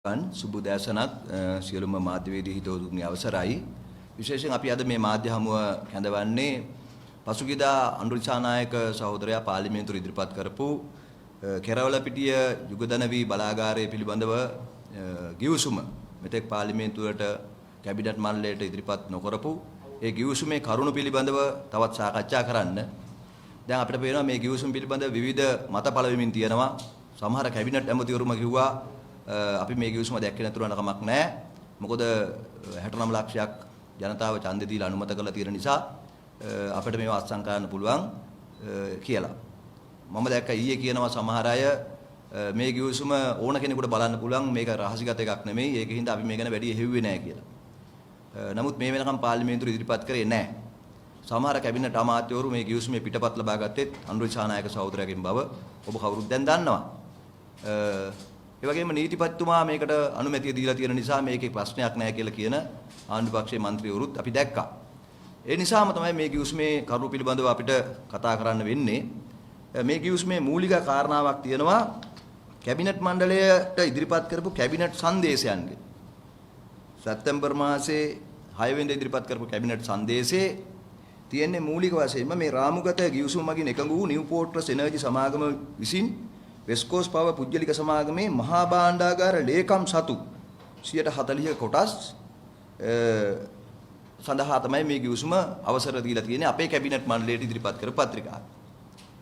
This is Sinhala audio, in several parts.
සුබ දැසනක් සියලුම මාධ්‍යවේදී හිතවතුන්ගේ අවසරයි විශේෂයෙන් අපි අද මේ මාධ්‍ය හමුව කැඳවන්නේ පසුගියදා අනුරිසානායක සහෝදරයා පාර්ලිමේන්තුවට ඉදිරිපත් කරපු කෙරවලපිටිය යුගදනවි බලාගාරය පිළිබඳව ගිවිසුම මෙතෙක් පාර්ලිමේන්තුවට කැබිනට් මණ්ඩලයට ඉදිරිපත් නොකරපු ඒ ගිවිසුමේ කරුණු පිළිබඳව තවත් සාකච්ඡා කරන්න දැන් අපිට පේනවා මේ ගිවිසුම පිළිබඳව විවිධ මත පළ වෙමින් තියෙනවා සමහර කැබිනට් ඇමතිවරුම කිව්වා අපි මේ ගිවිසුම දැක්කේ නැතුව කමක් නැහැ. මොකද 69 ලක්ෂයක් ජනතාව ඡන්දය දීලා අනුමත කරලා තියෙන නිසා අපිට මේව අත්සන් කරන්න පුළුවන් කියලා. මම දැක්කා ඊයේ කියනවා සමහර අය මේ ගිවිසුම ඕන කෙනෙකුට බලන්න පුළුවන් මේක රහසිගත එකක් නෙමෙයි. ඒකින්ද අපි මේ ගැන වැඩි හෙව්වේ නැහැ කියලා. නමුත් මේ වෙනකම් පාර්ලිමේන්තුවේ ඉදිරිපත් කරේ නැහැ. සමහර කැබිනට් අමාත්‍යවරු මේ ගිවිසුමේ පිටපත් ලබා ගත්තේ අනුරිසානායක සහෝදරයාගෙන් බව ඔබ කවුරුත් දැන් දන්නවා. ඒ වගේම නීතිපතිතුමා මේකට අනුමැතිය දීලා තියෙන නිසා මේකේ ප්‍රශ්නයක් නැහැ කියලා කියන ආණ්ඩු පක්ෂයේ മന്ത്രിවරුත් අපි දැක්කා. ඒ නිසාම තමයි මේ ගිවිසුමේ කරුණු පිළිබඳව අපිට කතා කරන්න වෙන්නේ. මේ ගිවිසුමේ මූලික කාරණාවක් තියෙනවා කැබිනට් මණ්ඩලයට ඉදිරිපත් කරපු කැබිනට් සංදේශයන්ගේ. සැප්තැම්බර් මාසයේ 6 වෙනිදා ඉදිරිපත් කරපු කැබිනට් සංදේශයේ තියෙන්නේ මූලික වශයෙන්ම මේ රාමුගත ගිවිසුම මගින් එකඟ වූ නිව් පෝර්ට්‍රස් එනර්ජි සමාගම විසින් වෙස්ට් කෝස්ට් පවර් පුජ්‍යලික සමාගමේ මහා භාණ්ඩාගාර ලේකම් සතු 140 කොටස් සඳහා තමයි මේ ගිවිසුම අවසර දීලා තියෙන්නේ අපේ කැබිනට් මණ්ඩලයට ඉදිරිපත් කර පත්‍රිකාව.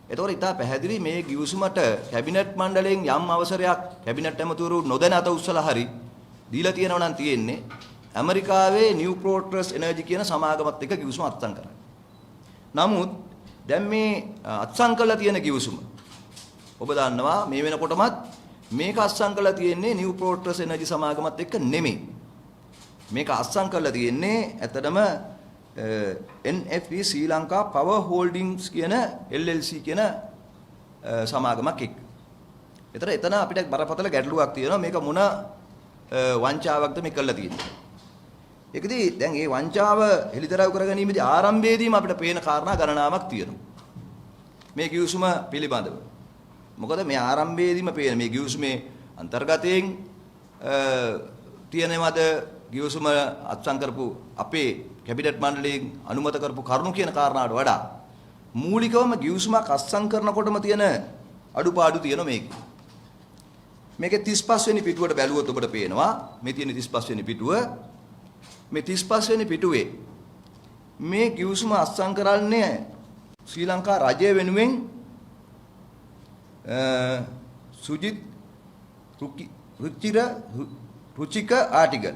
ඒතකොට ඉතා පැහැදිලි මේ ගිවිසුමට කැබිනට් මණ්ඩලයෙන් යම් අවසරයක් කැබිනට් ඇමතිවරු නොදැන අත උස්සලා හරි දීලා තියෙනවා නම් තියෙන්නේ ඇමරිකාවේ නිව් පෝර්ට්‍රස් එනර්ජි කියන සමාගමත් එක්ක ගිවිසුම අත්සන් කරන්න. නමුත් දැන් මේ අත්සන් කරලා තියෙන ගිවිසුම ඔබ දන්නවා මේ වෙනකොටමත් මේක අත්සන් කරලා තියෙන්නේ නිව් පෝර්ට්‍රස් එනර්ජි සමාගමත් එක්ක නෙමෙයි. මේක අත්සන් කරලා තියෙන්නේ ඇත්තටම NFE ශ්‍රී ලංකා පවර් හෝල්ඩින්ග්ස් කියන LLC කියන සමාගමක් එක්ක. එතන අපිට බරපතල ගැටලුවක් තියෙනවා මේක මොන වංචාවක්ද මේ කරලා තියෙන්නේ. ඒකදී දැන් මේ වංචාව හෙළිදරව් කරගැනීමේදී ආරම්භයේදීම අපිට පේන කාරණා ගණනාවක් තියෙනවා. මේ ගිවිසුම පිළිබඳව මොකද මේ ආරම්භයේදීම පේන මේ ගිවිසුමේ අන්තර්ගතයෙන් තියෙනවද ගිවිසුම අත්සන් කරපු අපේ කැබිනට් මණ්ඩලයෙන් අනුමත කරපු කරුණු කියන කාරණාවට වඩා මූලිකවම ගිවිසුමක් අත්සන් කරනකොටම තියෙන අඩුපාඩු තියෙන මේකේ 35 වෙනි පිටුවට බැලුවොත් ඔබට පේනවා මේ තියෙන 35 වෙනි පිටුව මේ 35 වෙනි පිටුවේ මේ ගිවිසුම අත්සන් කරන්නේ ශ්‍රී ලංකා රජය වෙනුවෙන් සුජිත් රුචික ආටිගල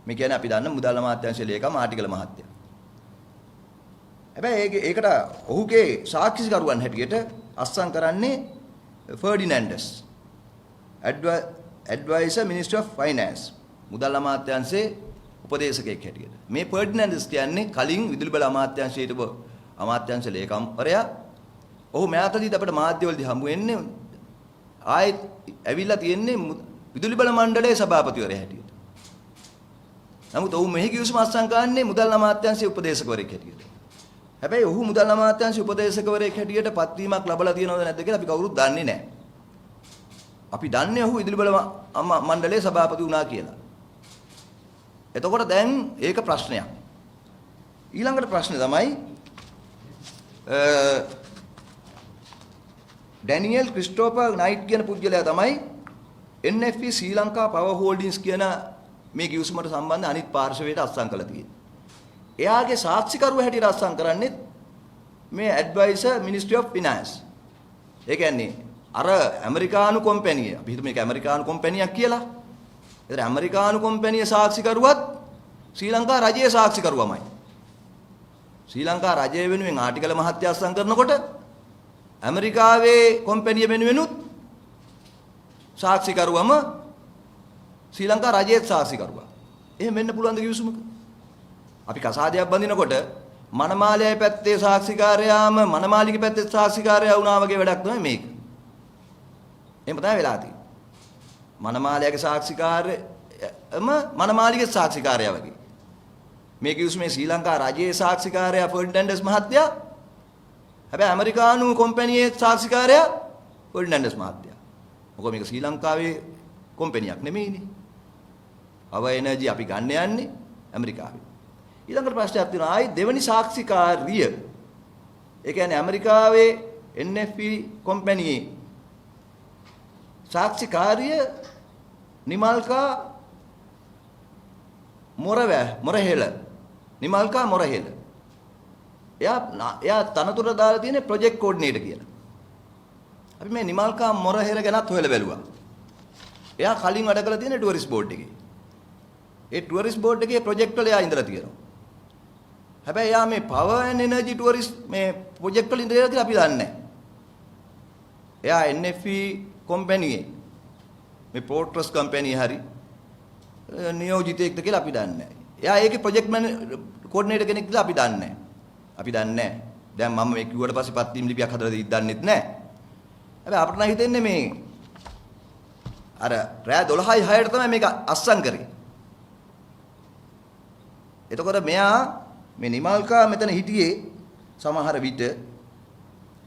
මේ කියන්නේ අපි දන්න මුදල් අමාත්‍යාංශයේ ලේකම් ආටිගල මහත්තයා. හැබැයි ඒකට ඔහුගේ සාක්ෂිකරුවන් හැටියට අත්සන් කරන්නේ ෆර්ඩිනැන්ඩස් ඇඩ්වයිසර් මිනිස්ට්‍රි ඔෆ් ෆයිනෑන්ස් මුදල් අමාත්‍යාංශයේ උපදේශකයෙක් හැටියට. මේ ෆර්ඩිනැන්ඩස් කියන්නේ කලින් විදුලි බල අමාත්‍යාංශයේ හිටපු අමාත්‍යාංශ ලේකම්වරයා. ඔහු මෑතකදී අපිට මාධ්‍යවලදී හමු වෙන්නේ ආයෙත් ඇවිල්ලා තියෙන්නේ විදුලි බල මණ්ඩලයේ සභාපතිවරයා හැටියට. නමුත් ඔහු මෙහි ගිවිසුම අත්සන් කරන්නේ මුදල් අමාත්‍යාංශයේ උපදේශකවරයෙක් හැටියට. හැබැයි ඔහු මුදල් අමාත්‍යාංශයේ උපදේශකවරයෙක් හැටියට පත්වීමක් ලැබලා තියෙනවද නැද්ද කියලා අපි කවුරුත් දන්නේ නැහැ. අපි දන්නේ ඔහු විදුලි බල මණ්ඩලයේ සභාපති වුණා කියලා. එතකොට දැන් ඒක ප්‍රශ්නයක්. ඊළඟට ප්‍රශ්නේ තමයි ඩැනියල් ක්‍රිස්ටෝෆර් නයිට් කියන පුද්ගලයා තමයි NFE ශ්‍රී ලංකා පවර් හෝල්ඩින්ග්ස් කියන මේ ගිවිසුමට සම්බන්ධ අනිත් පාර්ශවයට අත්සන් කළා තියෙන්නේ. එයාගේ සාක්ෂිකරුව හැටියට අත්සන් කරන්නේ මේ ඇඩ්වයිසර් මිනිස්ට්‍රි ඔෆ් ෆිනෑන්ස්. ඒ කියන්නේ අර ඇමරිකානු කම්පැනි අපි හිතමු මේක ඇමරිකානු කම්පැනියක් කියලා. ඒතර ඇමරිකානු කම්පැනියේ සාක්ෂිකරුවත් ශ්‍රී ලංකා රජයේ සාක්ෂිකරුවමයි. ශ්‍රී ලංකා රජය වෙනුවෙන් ආටිගල මහත්තයා අත්සන් කරනකොට ඇමරිකාවේ කම්පැනිය වෙනුවෙනුත් සාක්ෂිකරුවම ශ්‍රී ලංකා රජයේ සාක්ෂිකරුවා. එහෙම වෙන්න පුළුවන්ද ගිවිසුමක? අපි කසාදයක් බඳිනකොට මනමාලයයි පැත්තේ සාක්ෂිකාරයාම මනමාලිගේ පැත්තේ සාක්ෂිකාරයා වුණා වගේ වැඩක් තමයි මේක. එහෙම තමයි වෙලා තියෙන්නේ. මනමාලයාගේ සාක්ෂිකාරයම මනමාලිගේ සාක්ෂිකාරයා වගේ. මේ ගිවිසුමේ ශ්‍රී ලංකා රජයේ සාක්ෂිකාරයා ෆර්ඩිනැන්ඩස් මහත්තයා හැබැයි ඇමරිකානු කම්පැනියේ සාක්ෂිකාරයා ෆර්ඩිනැන්ඩස් මහත්තයා. මොකද මේක ශ්‍රී ලංකාවේ කම්පැනියක් නෙමෙයිනේ. අව එනර්ජි අපි ගන්න යන්නේ ඇමරිකාවෙන්. ඊළඟට ප්‍රශ්නයක් තියෙනවා ආයි දෙවෙනි සාක්ෂිකාරිය. ඒ කියන්නේ ඇමරිකාවේ NFE කම්පැනියේ සාක්ෂිකාරිය නිමල්කා මොරහෙල නිමල්කා මොරහෙල. එයා තනතුර දාලා තියෙන්නේ ප්‍රොජෙක්ට් කෝඩිනේටර් කියලා. අපි මේ නිමල්කා මොරහෙල ගැනත් හොයලා බැලුවා. එයා කලින් වැඩ කරලා තියෙන්නේ ටුවරිස්ට් බෝඩ් එකේ. ඒ ටුවරිස්ට් බෝඩ් එකේ ප්‍රොජෙක්ට් වල එයා ඉඳලා තියෙනවා. හැබැයි එයා මේ පවර් ඇන්ඩ් එනර්ජි ටුවරිස්ට් මේ ප්‍රොජෙක්ට් වල ඉඳලා කියලා අපි දන්නේ නැහැ. එයා NFE කම්පැනියේ මේ පෝර්ට්‍රස් කම්පැනි හරි නියෝජිතයෙක්ද කියලා අපි දන්නේ නැහැ. එයා ඒකේ ප්‍රොජෙක්ට් කෝඩිනේටර් කෙනෙක් කියලා අපි දන්නේ නැහැ. අපි දන්නේ නැහැ. දැන් මම මේ කිව්වට පස්සේ පත්වීම් ලිපියක් හදලා දන්නෙත් නැහැ. හැබැයි අපිට නම් හිතෙන්නේ මේ අර රෑ 12යි 6ට තමයි මේක අස්සම් කරේ. එතකොට මෙයා මේ නිමල්කා මෙතන හිටියේ සමහර විට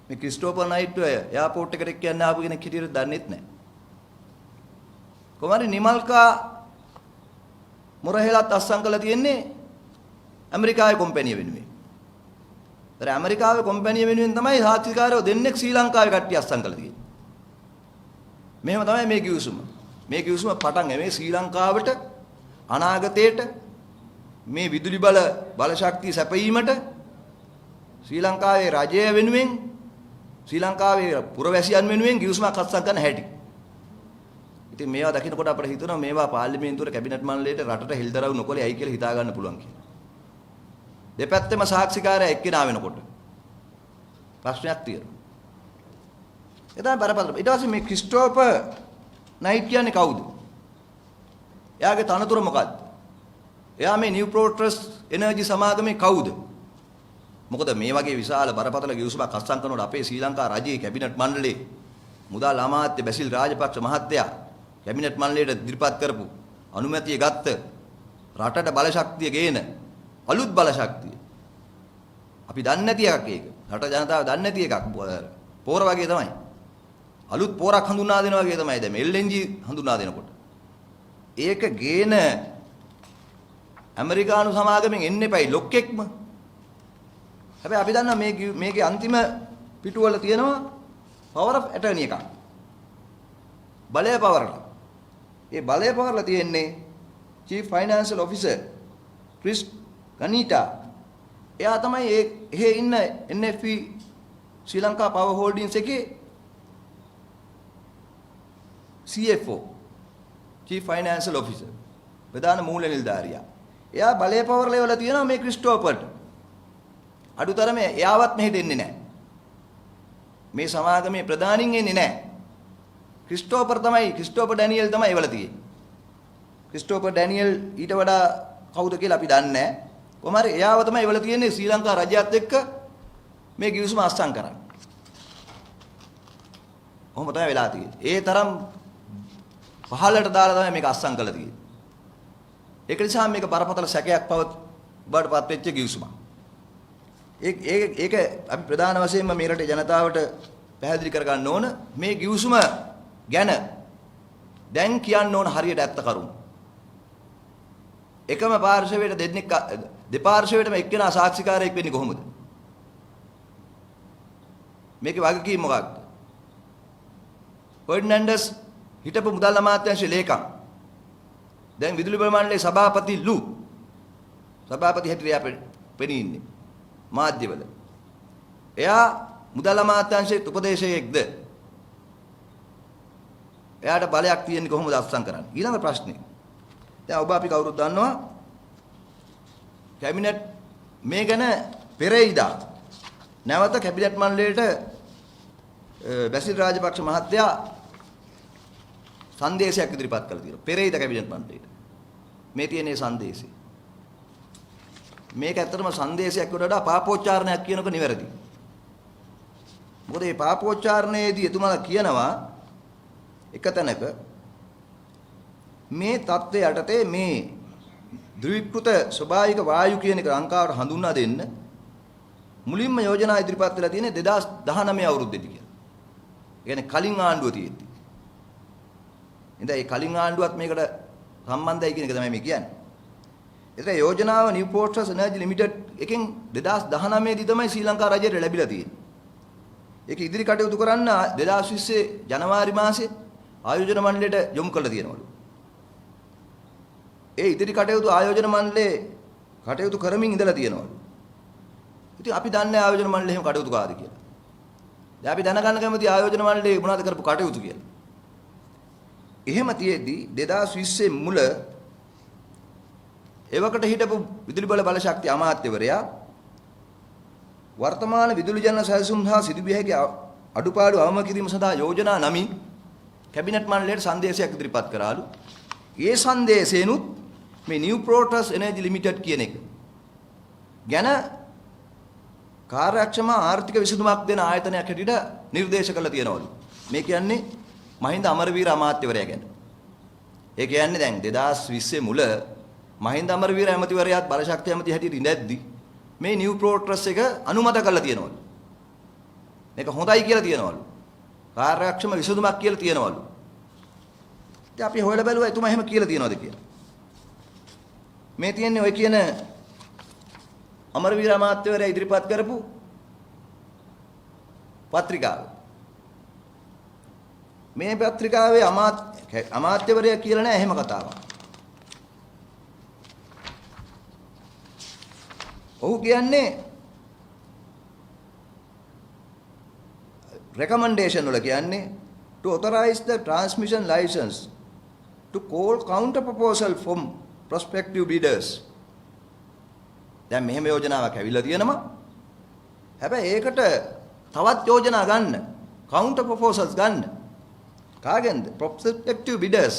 මේ ක්‍රිස්ටෝෆර් නයිට් එයාපෝට් එකට යන්න ආපු කෙනෙක් හිටියට දන්නෙත් නැහැ. කොහමද නිමල්කා මොරහෙලත් අස්සම් කරලා තියෙන්නේ ඇමරිකාවේ කම්පැනි වෙනුවෙන්. ඒතර ඇමරිකාවේ කම්පැනි වෙනුවෙන් තමයි සාක්ෂිකාරයෝ දෙන්නෙක් ශ්‍රී ලංකාවේ කට්ටිය අස්සම් කරලා තියෙන්නේ. මෙහෙම තමයි මේ කිවිසුම. මේ කිවිසුම පටන් මේ ශ්‍රී ලංකාවට අනාගතයට මේ විදුලි බල ශක්තිය සැපයීමට ශ්‍රී ලංකාවේ රජය වෙනුවෙන් ශ්‍රී ලංකාවේ පුරවැසියන් වෙනුවෙන් කිවිසුමක් අත්සන් කරන හැටි. ඉතින් මේවා දකිනකොට අපිට හිතෙනවා මේවා පාර්ලිමේන්තුවේ කැබිනට් මණ්ඩලයට රටට හෙළිදරව් නොකළේ ඇයි කියලා හිතා ගන්න පුළුවන් කියලා. දෙපැත්තෙම සාක්ෂිකාරය එක්කිනා වෙනකොට ප්‍රශ්නයක් තියෙනවා. එතන බරපතල. ඊට පස්සේ මේ ක්‍රිස්ටෝෆර් නයිට් කියන්නේ කවුද? එයාගේ තනතුර මොකක්ද? එයා මේ නිව් ප්‍රෝට්‍රස් එනර්ජි සමාගමේ කවුද? මොකද මේ වගේ විශාල බරපතල ගිවිසුමක් අත්සන් කරනකොට අපේ ශ්‍රී ලංකා රජයේ කැබිනට් මණ්ඩලයේ මුදල් අමාත්‍ය බැසිල් රාජපක්ෂ මහත්තයා කැබිනට් මණ්ඩලයට ඉදිරිපත් කරපු අනුමැතිය ගත්ත රටට බලශක්තිය ගේන අලුත් බලශක්තිය. අපි දන්නේ නැති එකක් ඒක. රට ජනතාව දන්නේ නැති එකක්. පෝර වගේ තමයි. අලුත් පෝරක් හඳුනා දෙනවා වගේ තමයි දැන් LNG හඳුනා දෙනකොට. ඒක ගේන ඇමරිකානු සමාගමෙන් එන්න එපයි ලොක්ෙක්ම. හැබැයි අපි දන්නා මේකේ අන්තිම පිටුවල තියෙනවා power of attorney එකක්. බලය පවරලා. ඒ බලය පවරලා තියෙන්නේ chief financial officer ක්‍රිස් ගනීටා. එයා තමයි එහෙ ඉන්න NFE ශ්‍රී ලංකා power holdings එකේ CFO chief financial officer ප්‍රධාන මූල්‍ය නිලධාරියා. එයා බලය පවරලා ඉවලා තියෙනවා මේ ක්‍රිස්ටෝෆර්ට. අඩුතරමේ එයාවත් මෙහෙට එන්නේ නැහැ. මේ සමාගමේ ප්‍රධානින් එන්නේ නැහැ. ක්‍රිස්ටෝෆර් ඩැනියෙල් තමයි ඉවලා තියෙන්නේ. ක්‍රිස්ටෝෆර් ඩැනියෙල් ඊට වඩා කවුද කියලා අපි දන්නේ නැහැ. කොහොම හරි එයාව තමයි ඉවලා තියෙන්නේ ශ්‍රී ලංකා රජයත් එක්ක මේ ගිවිසුම අත්සන් කරන්නේ. කොහොම තමයි වෙලා තියෙන්නේ. ඒ තරම් පහළට දාලා තමයි මේක අත්සන් කළා තියෙන්නේ. ඒක නිසා මේක බරපතල සැකයක් බවටපත් වෙච්ච ගිවිසුමක්. ඒක අපි ප්‍රධාන වශයෙන්ම මේ රටේ ජනතාවට පැහැදිලි කරගන්න ඕන මේ ගිවිසුම ගැන දැන් කියන්න ඕන හරියට ඇත්ත කරුණු. එකම පාර්ශවයට දෙපාර්ශවයටම එක්කෙනා සාක්ෂිකාරයෙක් වෙන්නේ කොහොමද? මේකේ වගකීම මොකක්ද? ෆර්ඩිනැන්ඩස් හිටපු මුදල් අමාත්‍යාංශයේ ලේකම්. දැන් විදුලි බල මණ්ඩලයේ සභාපති හැටියට එයා පෙනී ඉන්නේ මාධ්‍යවල. එයා මුදල් අමාත්‍යාංශයේ උපදේශකයෙක්ද? එයාට බලයක් තියෙන්නේ කොහොමද අත්සන් කරන්නේ? ඊළඟ ප්‍රශ්නේ. දැන් ඔබ අපි කවුරුත් දන්නවා කැබිනට් මේ ගැන පෙරේයිදා නැවත කැබිනට් මණ්ඩලයට බැසිල් රාජපක්ෂ මහත්තයා සංදේශයක් ඉදිරිපත් කළා තියෙනවා. පෙරේයිදා කැබිනට් මණ්ඩලයට. මේ තියෙන සංදේශය. මේක ඇත්තටම සංදේශයක් වඩා පාපෝච්චාරණයක් කියනක නිවැරදි. මොකද මේ පාපෝච්චාරණයේදී එතුමාලා කියනවා එක තැනක මේ தත්ත්වය යටතේ මේ ද්විකෘත ස්වභාවික වායු කියන එක ලංකාවට හඳුන්වා දෙන්න මුලින්ම යෝජනා ඉදිරිපත් වෙලා තියෙන්නේ 2019 අවුරුද්දේදී කියලා. ඒ කියන්නේ කලින් ආණ්ඩුව තියෙද්දි. ඉතින් ඒ කලින් ආණ්ඩුවත් මේකට සම්බන්ධයි කියන එක තමයි මේ කියන්නේ. ඒතර යෝජනාව නිව් පෝර්ට්ස් එනර්ජි ලිමිටඩ් එකෙන් 2019 දී තමයි ශ්‍රී ලංකා රජයට ලැබිලා තියෙන්නේ. ඒක ඉදිරි කටයුතු කරන්න 2020 ජනවාරි මාසයේ ආයෝජන මණ්ඩලයට යොමු කළා තියෙනවලු. ඒ ඉදිරි කටයුතු ආයෝජන මණ්ඩලයේ කටයුතු කරමින් ඉඳලා තියෙනවලු. ඉතින් අපි දන්නේ ආයෝජන මණ්ඩලය එහෙම කටයුතු කාද කියලා. දැන් අපි දැනගන්න කැමති ආයෝජන මණ්ඩලයේ මොනවද කරපු කටයුතු කියලා. එහෙම තියෙද්දි 2020 මුල එවකට හිටපු විදුලි බල ශක්ති අමාත්‍යවරයා වර්තමාන විදුලි ජන සැලසුම් හා සිදුවිය හැකි අඩුපාඩු අවම කිරීම සඳහා යෝජනා නමින් කැබිනට් මණ්ඩලයට සංදේශයක් ඉදිරිපත් කරාලු. ඒ සංදේශේනුත් මේ නිව් පෝර්ට්ස් එනර්ජි ලිමිටඩ් කියන එක ගැන කාර්යක්ෂම ආර්ථික විසඳුමක් දෙන ආයතනයක් හැටියට නිර්දේශ කළා තියෙනවලු. මේ කියන්නේ මහින්ද අමරවීර අමාත්‍යවරයා ගැන. ඒ කියන්නේ දැන් 2020 මුල මහින්ද අමරවීර ඇමතිවරයාත් බලශක්ති ඇමති හැටියට ඉඳද්දි මේ නිව් පෝර්ට්ස් එක අනුමත කරලා තියෙනවලු. මේක හොඳයි කියලා තියෙනවලු. කාර්යක්ෂම විසඳුමක් කියලා තියෙනවලු. ඉතින් අපි හොයලා බැලුවා එතුමා එහෙම කියලා තියෙනවද කියලා. මේ තියෙන්නේ ඔය කියන අමරවීර අමාත්‍යවරයා ඉදිරිපත් කරපු පත්‍රිකාව. මේ පත්‍රිකාවේ අමාත්‍යවරයා කියලා නෑ එහෙම කතාවක්. ඔහු කියන්නේ recommendation වල කියන්නේ to authorize the transmission license to call counter proposal from prospective bidders. දැන් මෙහෙම යෝජනාවක් ඇවිල්ලා තියෙනවා. හැබැයි ඒකට තවත් යෝජනා ගන්න, counter proposals ගන්න. කාගෙන්ද? prospective bidders.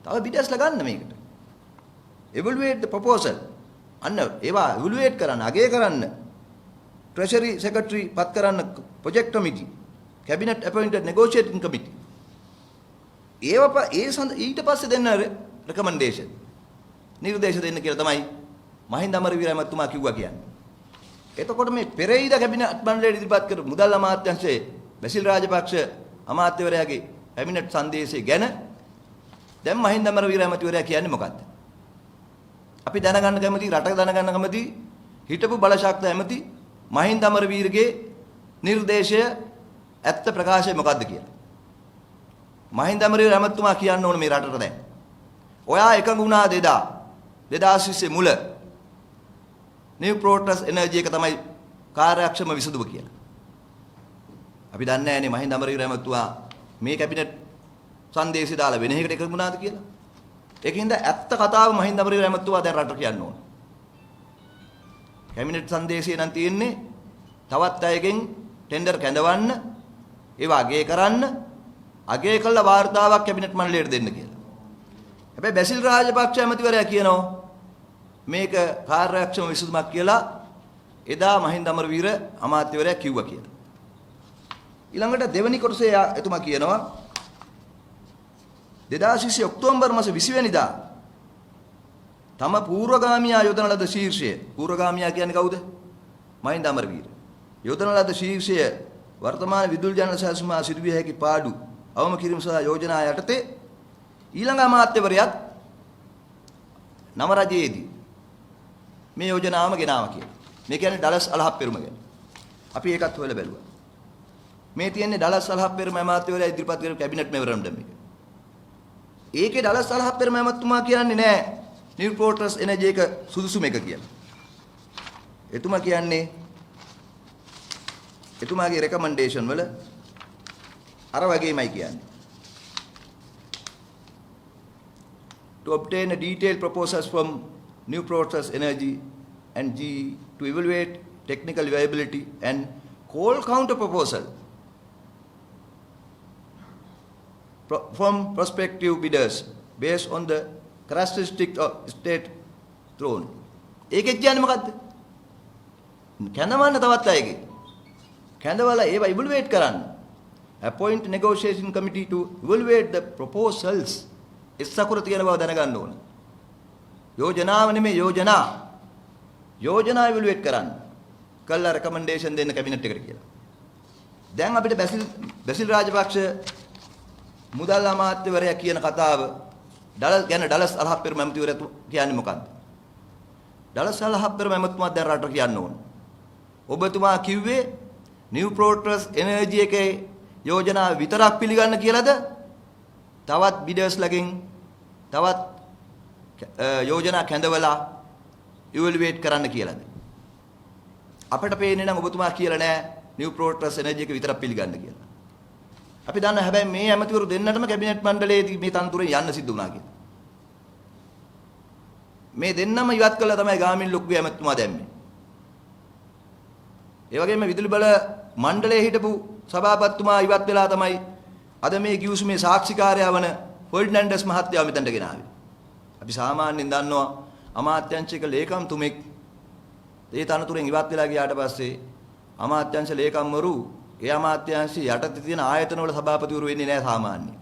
තව bidders ලා ගන්න මේකට. evaluate the proposal. අන්න ඒවා evaluate කරන්න, අගය කරන්න. treasury secretary පත් කරන්න project committee, cabinet appointed negotiating committee. ඊට පස්සේ දෙන්න recommendation. නිර්දේශ දෙන්න කියලා තමයි මහින්ද අමරවීර මහත්මයා කිව්වා කියන්නේ. එතකොට මේ පෙරේද කැබිනට් මණ්ඩලයට ඉදිරිපත් කර මුදල් අමාත්‍යාංශයේ බැසිල් රාජපක්ෂ අමාත්‍යවරයාගේ කැබිනට් සංදේශය ගැන දැන් මහින්ද අමරවීර මහත්මයා කියන්නේ මොකද්ද? අපි දැනගන්න කැමති, රට දැනගන්න කැමති හිටපු බලශක්ති ඇමති මහින්ද අමරවීරගේ නිර්දේශය ඇත්ත ප්‍රකාශය මොකද්ද කියලා. මහින්ද අමරවීර මහත්මයා කියන්න ඕන මේ රටට දැන්. ඔයා එකඟ වුණා 2020 මුල නිව් පෝර්ට්ස් එනර්ජි එක තමයි කාර්යක්ෂම විසඳුම කියලා. අපි දන්නේ නැහැනේ මහින්ද අමරවීර මහත්මයා මේ කැබිනට් සංදේශය දාලා වෙන එකකට එකඟ වුණාද කියලා. ඒකින්ද ඇත්ත කතාව මහින්ද අමරවීර මහත්මයා දැන් රටට කියන්න ඕන. කැබිනට් සංදේශය නම් තියෙන්නේ තවත් අයගෙන් ටෙන්ඩර් කැඳවන්න, ඒවා අගය කරන්න, අගය කළ වාර්තාවක් කැබිනට් මණ්ඩලයට දෙන්න කියලා. හැබැයි බැසිල් රාජපක්ෂ ඇමතිවරයා කියනවා මේක කාර්යක්ෂම විසඳුමක් කියලා එදා මහින්ද අමරවීර අමාත්‍යවරයා කිව්වා කියලා. ඊළඟට දෙවනි කොටසේ එතුමා කියනවා 2020 ඔක්තෝබර් මාස 20 වෙනිදා තම පූර්වගාමියා යොදන ලද ශීර්ෂය, පූර්වගාමියා කියන්නේ කවුද? මහින්ද අමරවීර. යොදන ලද ශීර්ෂය වර්තමාන විදුලි ජන සැලසුම සිදුවිය හැකි පාඩු අවම කිරීම සඳහා යෝජනා යටතේ ඊළඟ අමාත්‍යවරයාත් නව රජයේදී මේ යෝජනාවම ගෙනාවා කියලා. මේ කියන්නේ ඩලස් අලහප්පෙරුම ගැන. අපි ඒකත් හොයලා බැලුවා. මේ තියෙන්නේ ඩලස් අලහප්පෙරුම අමාත්‍යවරයා ඉදිරිපත් කරපු කැබිනට් මෙමොරන්ඩම් එක. ඒකේ ඩලස් අලහප්පෙරුම අමාත්‍යතුමා කියන්නේ නෑ නිව් පෝර්ට්ස් එනර්ජි එක සුදුසුම එක කියලා. එතුමා කියන්නේ එතුමාගේ රෙකමෙන්ඩේෂන් වල අර වගේමයි කියන්නේ. To obtain a detailed proposals from New Port Energy and GE to evaluate technical viability and call counter proposal from prospective bidders based on the characteristics of state thrown. ඒකෙත් කියන්නේ මොකද්ද? කැඳවන්න තවත් අයගේ. කැඳවලා ඒවා evaluate කරන්න. Appoint negotiation committee to evaluate the proposals. ඉස්සකුර තියෙන බව දැනගන්න ඕන. යෝජනාව නෙමෙයි යෝජනා. යෝජනා ඉවලුවේට් කරන්න. කළා රෙකමෙන්ඩේෂන් දෙන්න කැබිනට් එකට කියලා. දැන් අපිට බැසිල් රාජපක්ෂ මුදල් අමාත්‍යවරයා කියන කතාව ඩලස් අලහප්පෙරුම ඇමතිවරයා කියන්නේ මොකක්ද? ඩලස් අලහප්පෙරුම ඇමතුමා දැන් රට කියන්න ඕන. ඔබතුමා කිව්වේ නිව් ප්‍රෝටස් එනර්ජි එකේ යෝජනා විතරක් පිළිගන්න කියලාද? තවත් බිඩර්ස්ලගෙන් තවත් යෝජනා කැඳවලා ඉවලුවේට් කරන්න කියලාද? අපිට පේන්නේ නම් ඔබතුමා කියලා නෑ නිව් ප්‍රෝටස් එනර්ජි එක විතරක් පිළිගන්න කියලා. අපි දන්නවා හැබැයි මේ ඇමතිවරු දෙන්නටම කැබිනට් මණ්ඩලයේදී මේ තනතුරෙන් යන්න සිද්ධ වුණා කියලා. මේ දෙන්නම ඉවත් කළා තමයි ගාමිණී ලොක්කුගේ ඇමතුමා දැම්මේ. ඒ වගේම විදුලි බල මණ්ඩලයේ හිටපු සභාපතිතුමා ඉවත් වෙලා තමයි අද මේ කිව්සුමේ සාක්ෂිකාරයා වන ෆර්ඩිනැන්ඩස් මහත්තයා මෙතනට ගෙනාවේ. අපි සාමාන්‍යයෙන් දන්නවා අමාත්‍යාංශික ලේකම්තුමෙක් ඒ තනතුරෙන් ඉවත් වෙලා ගියාට පස්සේ අමාත්‍යාංශ ලේකම්වරු ඒ අමාත්‍යාංශය යටතේ තියෙන ආයතනවල සභාපතිවරු වෙන්නේ නැහැ සාමාන්‍යයෙන්.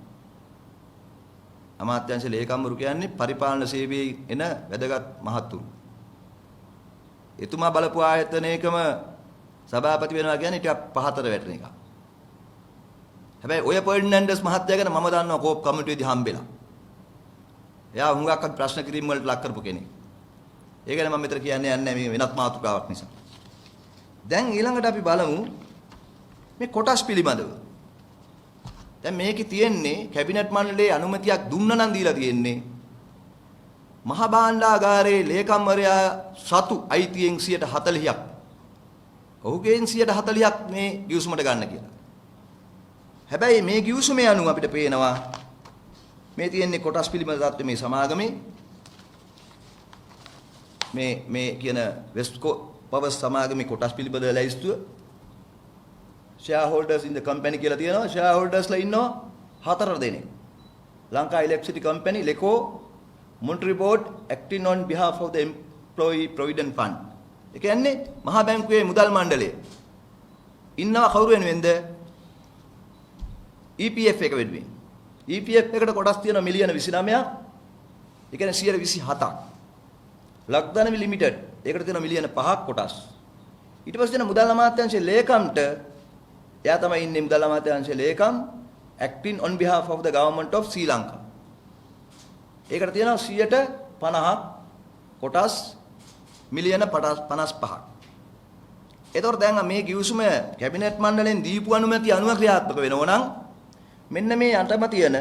අමාත්‍යාංශ ලේකම්වරු කියන්නේ පරිපාලන සේවයේ එන වැදගත් මහත්තුරු. එතුමා බලපු ආයතනයකම සභාපති වෙනවා කියන්නේ ටිකක් පහතර වැටෙන එක. හැබැයි ඔය ෆර්ඩිනැන්ඩස් මහත්තයා ගැන මම දන්නවා කෝප් කමිටුවේදී හම්බෙලා. එයා හුඟක් ප්‍රශ්න කිරීම වලට ලක් කරපු කෙනෙක්. ඒ ගැන මම මෙතන කියන්නේ නැහැ මේ වෙනත් මාතෘකාවක් නිසා. දැන් ඊළඟට අපි බලමු මේ කොටස් පිළිබඳව. දැන් මේකේ තියෙන්නේ කැබිනට් මණ්ඩලයේ අනුමැතියක් දුන්න නම් දීලා තියෙන්නේ මහ භාණ්ඩාගාරයේ ලේකම්වරයා සතු අයිතියෙන් 40%ක්. ඔහුගෙන් 40%ක් මේ ගිවිසුමට ගන්න කියලා. හැබැයි මේ ගිවිසුමේ අනුව අපිට පේනවා මේ තියෙන්නේ කොටස් පිළිබඳ තත්ත්වය මේ සමාගමේ මේ කියන වෙස්කෝ පවර්ස් සමාගමේ කොටස් පිළිබඳ ලැයිස්තුව shareholders in the company කියලා තියෙනවා. shareholdersලා ඉන්නවා 4 දෙනෙක්. Lanka electricity company, LECO, monetary board acting on behalf of the employee provident fund. ඒ කියන්නේ මහා බැංකුවේ මුදල් මණ්ඩලය ඉන්නවා කවුරු වෙනුවෙන්ද? EPF එක වෙනුවෙන්. EPF එකට කොටස් තියෙනවා මිලියන 29ක්. ඒ කියන්නේ 127ක්. ලක්දනවි ලිමිටඩ් ඒකට තියෙනවා මිලියන 5ක් කොටස්. ඊට පස්සේ තියෙන මුදල් අමාත්‍යාංශයේ ලේකම්ට එයා තමයි ඉන්නේ මුදල් අමාත්‍යාංශයේ ලේකම් acting on behalf of the government of Sri Lanka. ඒකට තියෙනවා 50ක් කොටස් මිලියන 55ක්. ඒතකොට දැන් මේ ගිවිසුම කැබිනට් මණ්ඩලයෙන් දීපු අනුමැතිය අනුව ක්‍රියාත්මක වෙනවා නම් මෙන්න මේ යටම තියෙන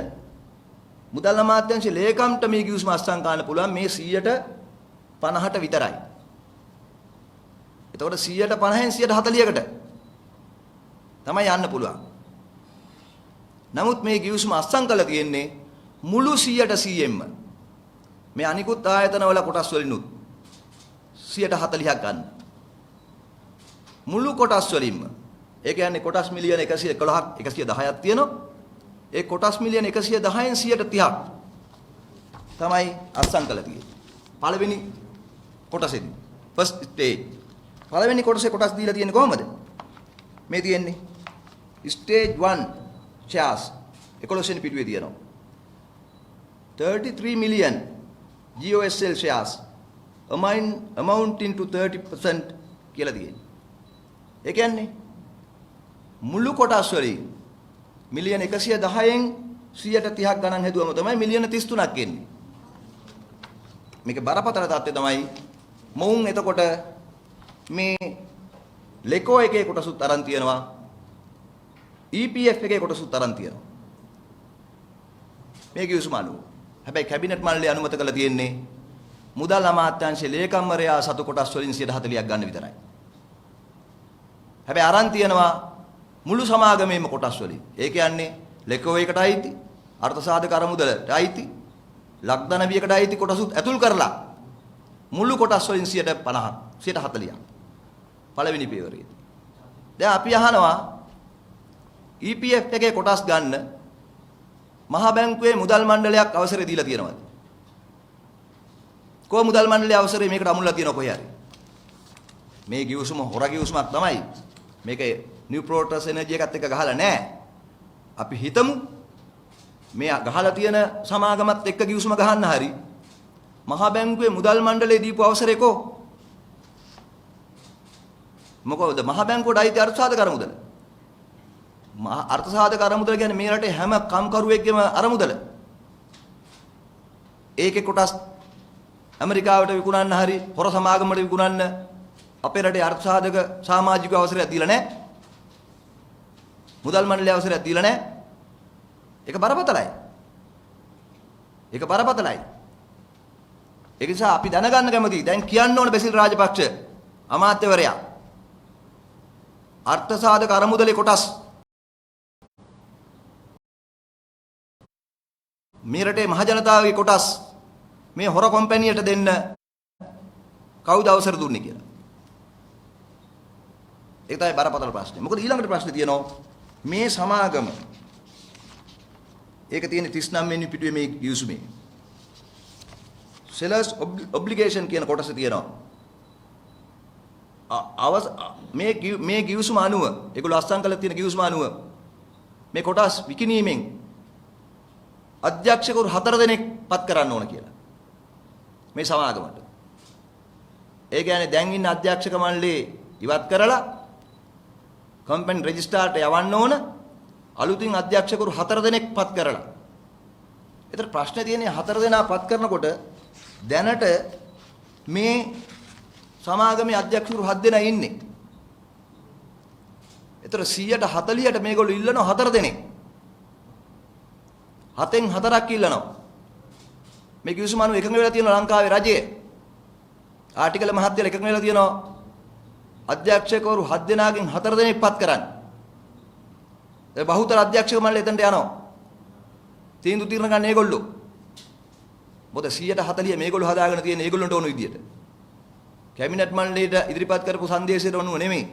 මුදල් අමාත්‍යාංශයේ ලේකම්ට මේ ගිවිසුම අත්සන් ගන්න පුළුවන් මේ 50ට විතරයි. එතකොට 50න් 140කට තමයි යන්න පුළුවන්. නමුත් මේ ගිවිසුම අත්සන් කළා තියෙන්නේ මුළු 100%ෙන්ම. මේ අනිකුත් ආයතනවල කොටස් වලිනුත් 140ක් ගන්න. මුළු කොටස් වලින්ම. ඒ කියන්නේ කොටස් මිලියන 111ක් 110ක් තියෙනවා. ඒ කොටස් මිලියන 110න් 130ක් තමයි අත්සන් කළා තියෙන්නේ. පළවෙනි කොටසෙදි ෆස්ට් ස්ටේජ් පළවෙනි කොටසේ කොටස් දීලා තියෙන්නේ කොහමද? මේ තියෙන්නේ ස්ටේජ් 1 shares 11 වෙනි පිටුවේ තියෙනවා 33 million GOSL shares amounting to 30% කියලා තියෙන්නේ. ඒ කියන්නේ මුළු කොටස් වලින් මිලියන 110න් 130ක් ගණන් හැදුවම තමයි මිලියන 33ක් එන්නේ. මේක බරපතල තත්ත්වය තමයි මොවුන් එතකොට මේ ලෙකෝ එකේ කොටසුත් අරන් තියෙනවා EPF එකේ කොටසුත් අරන් තියෙනවා මේ කිව්සුම අනුව. හැබැයි කැබිනට් මණ්ඩලය අනුමත කළා තියෙන්නේ මුදල් අමාත්‍යාංශයේ ලේකම්වරයා සතු කොටස් වලින් 140ක් ගන්න විතරයි. හැබැයි අරන් තියෙනවා මුළු සමාගමේම කොටස් වලින්. ඒ කියන්නේ ලෙකෝ එකට අයිති, අර්ථ සාධක අරමුදලට අයිති, ලක්දනවියකට අයිති කොටසුත් ඇතුල් කරලා මුළු කොටස් වලින් 150ක් 140ක් පළවෙනි පියවරේදී. දැන් අපි අහනවා EPF එකේ කොටස් ගන්න මහා බැංකුවේ මුදල් මණ්ඩලයක් අවසරය දීලා තියෙනවද? කොහොම මුදල් මණ්ඩලයේ අවසරය මේකට අමුල්ලා තියෙනව කොහේ හරි? මේ ගිවිසුම හොර ගිවිසුමක් තමයි. මේක නිව් ප්‍රෝටස් එනර්ජි එකත් එක්ක ගහලා නැහැ. අපි හිතමු මේ ගහලා තියෙන සමාගමත් එක්ක ගිවිසුම ගහන්න හරි මහා බැංකුවේ මුදල් මණ්ඩලයේ දීපු අවසරේ කො මොකද මහා බැංකුවට අයිති අර්ථ සාධක අරමුදල අර්ථ සාධක අරමුදල කියන්නේ මේ රටේ හැම කම්කරුවෙක්ගේම අරමුදල. ඒකේ කොටස් ඇමරිකාවට විකුණන්න හරි හොර සමාගමකට විකුණන්න අපේ රටේ අර්ථ සාධක සමාජික අවසරයක් දීලා නැහැ. මුදල් මණ්ඩලයේ අවසරයක් දීලා නැහැ. ඒක බරපතලයි. ඒක බරපතලයි. ඒ නිසා අපි දැනගන්න කැමතියි. දැන් කියන්න ඕන බැසිල් රාජපක්ෂ අමාත්‍යවරයා අර්ථ සාධක අරමුදලේ කොටස් මේ රටේ මහ ජනතාවගේ කොටස් මේ හොර කම්පැනියට දෙන්න කවුද අවසර දුන්නේ කියලා. ඒක තමයි බරපතල ප්‍රශ්නේ. මොකද ඊළඟට ප්‍රශ්නේ තියෙනවා මේ සමාගම ඒක තියෙන 39 වෙනි පිටුවේ මේ ගිවිසුමේ sellers obligation කියන කොටස තියෙනවා. මේ ගිවිසුම අනුව ඒගොල්ලෝ අස්සම් කරලා තියෙන ගිවිසුම අනුව මේ කොටස් විකිණීමෙන් අධ්‍යක්ෂකවරු 4 දෙනෙක් පත් කරන්න ඕන කියලා. මේ සමාගමට. ඒ කියන්නේ දැන් ඉන්න අධ්‍යක්ෂක මණ්ඩලේ ඉවත් කරලා කම්පැනි රෙජිස්ට්‍රාර්ට යවන්න ඕන අලුතින් අධ්‍යක්ෂකවරු 4 දෙනෙක් පත් කරලා. ඒතර ප්‍රශ්නේ තියෙන්නේ 4 දෙනා පත් කරනකොට දැනට මේ සමාගමේ අධ්‍යක්ෂකවරු 7 දෙනා ඉන්නේ. ඒතර 140ට මේගොල්ලෝ ඉල්ලනවා 4 දෙනෙක්. 7න් 4ක් ඉල්ලනවා. මේ කිවිසුම අනුව එකඟ වෙලා තියෙනවා ලංකාවේ රජය. ආටිකල මහත්තයලා එකඟ වෙලා තියෙනවා අධ්‍යක්ෂකවරු 7 දෙනාගෙන් 4 දෙනෙක් පත් කරන්න. ඒ බහුතර අධ්‍යක්ෂක මණ්ඩලය එතනට යනවා. තීන්දුව తీරන ගන්න ඒගොල්ලෝ. මොකද 140 මේගොල්ලෝ හදාගෙන තියෙන ඒගොල්ලන්ට ඕන විදියට. කැබිනට් මණ්ඩලයට ඉදිරිපත් කරපු සංදේශයට ඕනුව නෙමෙයි.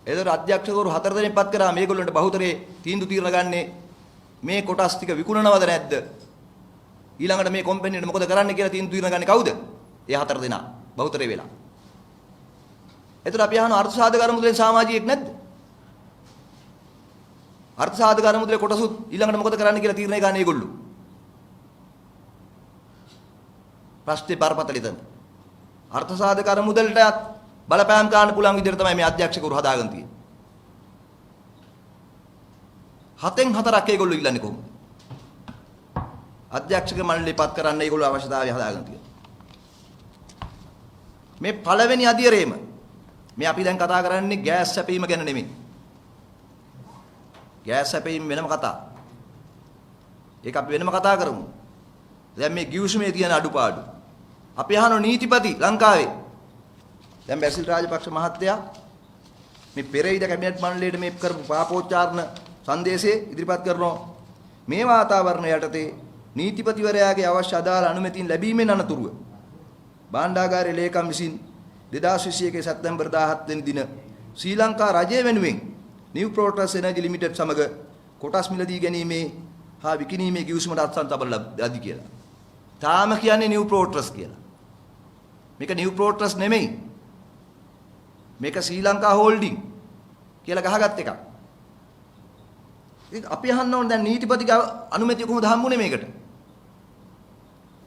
ඒතර අධ්‍යක්ෂකවරු 4 දෙනෙක් පත් කරා මේගොල්ලන්ට බහුතරේ තීන්දුව తీරන ගන්නේ මේ කොටස් ටික විකුණනවද නැද්ද? ඊළඟට මේ කම්පැනිට මොකද කරන්න කියලා තීන්දුව తీරන ගන්නේ කවුද? ඒ 4 දෙනා බහුතරේ වෙලා. ඒතර අපි අහන අර්ථ සාධක අරමුදලෙන් සමාජියෙක් නැද්ද? අර්ථ සාධක අරමුදලේ කොටසුත් ඊළඟට මොකද කරන්න කියලා තීරණය ගන්න ඒගොල්ලෝ. ප්‍රශ්නේ බරපතල ඉතින්. අර්ථ සාධක අරමුදලට බලපෑම් ගන්න පුළුවන් විදිහට තමයි මේ අධ්‍යක්ෂකවරු හදාගෙන තියෙන්නේ. 7න් 4ක් ඒගොල්ලෝ ඉල්ලන්නේ කොහොමද? අධ්‍යක්ෂක මණ්ඩලය පත් කරන්න ඒගොල්ලෝ අවශ්‍යතාවය හදාගෙන තියෙනවා. මේ පළවෙනි අධිරේම මේ අපි දැන් කතා කරන්නේ ගෑස් සැපීම ගැන නෙමෙයි. ගෑස් සැපීම වෙනම කතා. ඒක අපි වෙනම කතා කරමු. දැන් මේ ගිවිසුමේ තියෙන අඩුපාඩු. අපි අහන නීතිපති ලංකාවේ. දැන් බැසිල් රාජපක්ෂ මහත්තයා මේ පෙරේද කැබිනට් මණ්ඩලයට මේ කරපු පාපෝච්චාරණ සංදේශයේ ඉදිරිපත් කරනවා. මේ වාතාවරණය යටතේ නීතිපතිවරයාගේ අවශ්‍ය අදාළ අනුමැතින් ලැබීමෙන් අනතුරුව භාණ්ඩාගාරයේ ලේකම් විසින් 2021 සැප්තැම්බර් 17 වෙනි දින ශ්‍රී ලංකා රජය වෙනුවෙන් නිව් ප්‍රෝටස් එනර්ජි ලිමිටඩ් සමග කොටස් මිලදී ගැනීමේ හා විකිණීමේ ගිවිසුමට අත්සන් තබලා ලදී කියලා. තාම කියන්නේ නිව් ප්‍රෝටස් කියලා. මේක නිව් ප්‍රෝටස් නෙමෙයි. මේක ශ්‍රී ලංකා හෝල්ඩින් කියලා ගහගත් එකක්. අපි අහන්න ඕනේ දැන් නීතිපතිගේ අනුමැතිය කොහොමද හම්බුනේ මේකට?